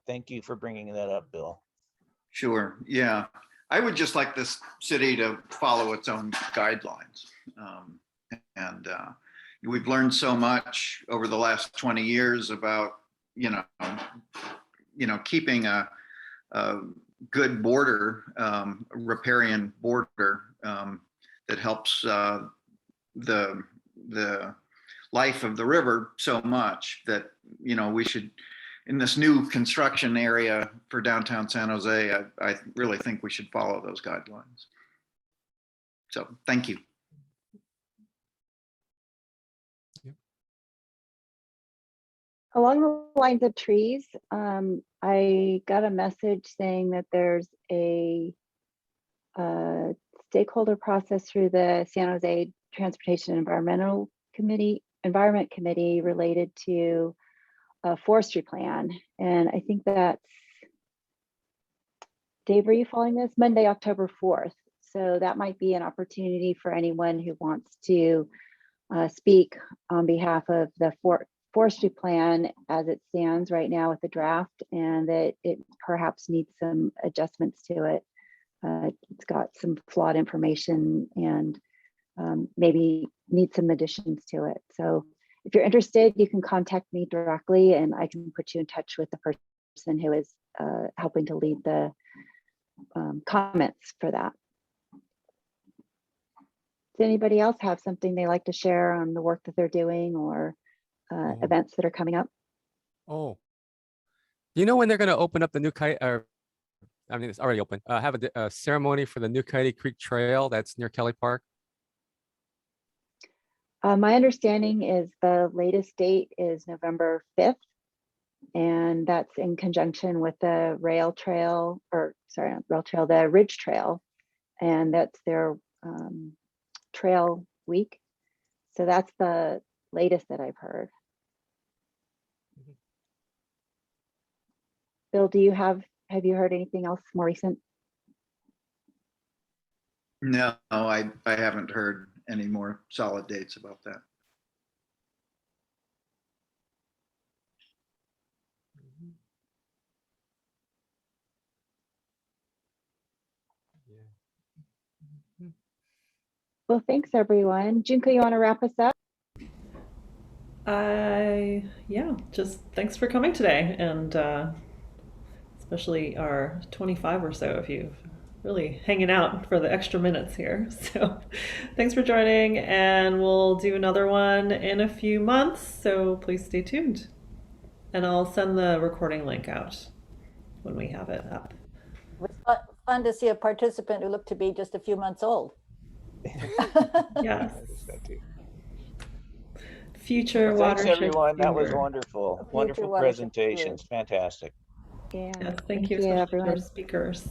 thank you for bringing that up, Bill. Sure. Yeah. I would just like this city to follow its own guidelines. And we've learned so much over the last 20 years about, keeping a good border, riparian border that helps the life of the river so much that, we should, in this new construction area for downtown San Jose, I really think we should follow those guidelines. So thank you. Along the lines of trees, I got a message saying that there's a stakeholder process through the San Jose Transportation Environmental Committee Environment Committee related to a forestry plan. And I think that's, Dave, are you following this? Monday, October 4th. So that might be an opportunity for anyone who wants to speak on behalf of the forestry plan as it stands right now with the draft, and that it perhaps needs some adjustments to it. It's got some flawed information and maybe needs some additions to it. So if you're interested, you can contact me directly and I can put you in touch with the person who is helping to lead the comments for that. Does anybody else have something they like to share on the work that they're doing or events that are coming up? Oh, you know when they're going to open up the new Coyote, I mean, it's already open, have a ceremony for the new Coyote Creek Trail that's near Kelly Park? My understanding is the latest date is November 5th, and that's in conjunction with the rail trail, or sorry, not rail trail, the Ridge Trail, and that's their trail week. So that's the latest that I've heard. Bill, do you have you heard anything else more recent? No, I haven't heard any more solid dates about that. Well, thanks everyone. Junko, you want to wrap us up? Yeah, just thanks for coming today, and especially our 25 or so of you really hanging out for the extra minutes here. So thanks for joining, and we'll do another one in a few months, so please stay tuned. And I'll send the recording link out when we have it up. It was fun to see a participant who looked to be just a few months old. Yes. Future Well, thanks Watershed everyone. That was Steward. wonderful. Future Wonderful Watershed presentations. Fantastic. Yeah. Yes, thank you, especially to our speakers.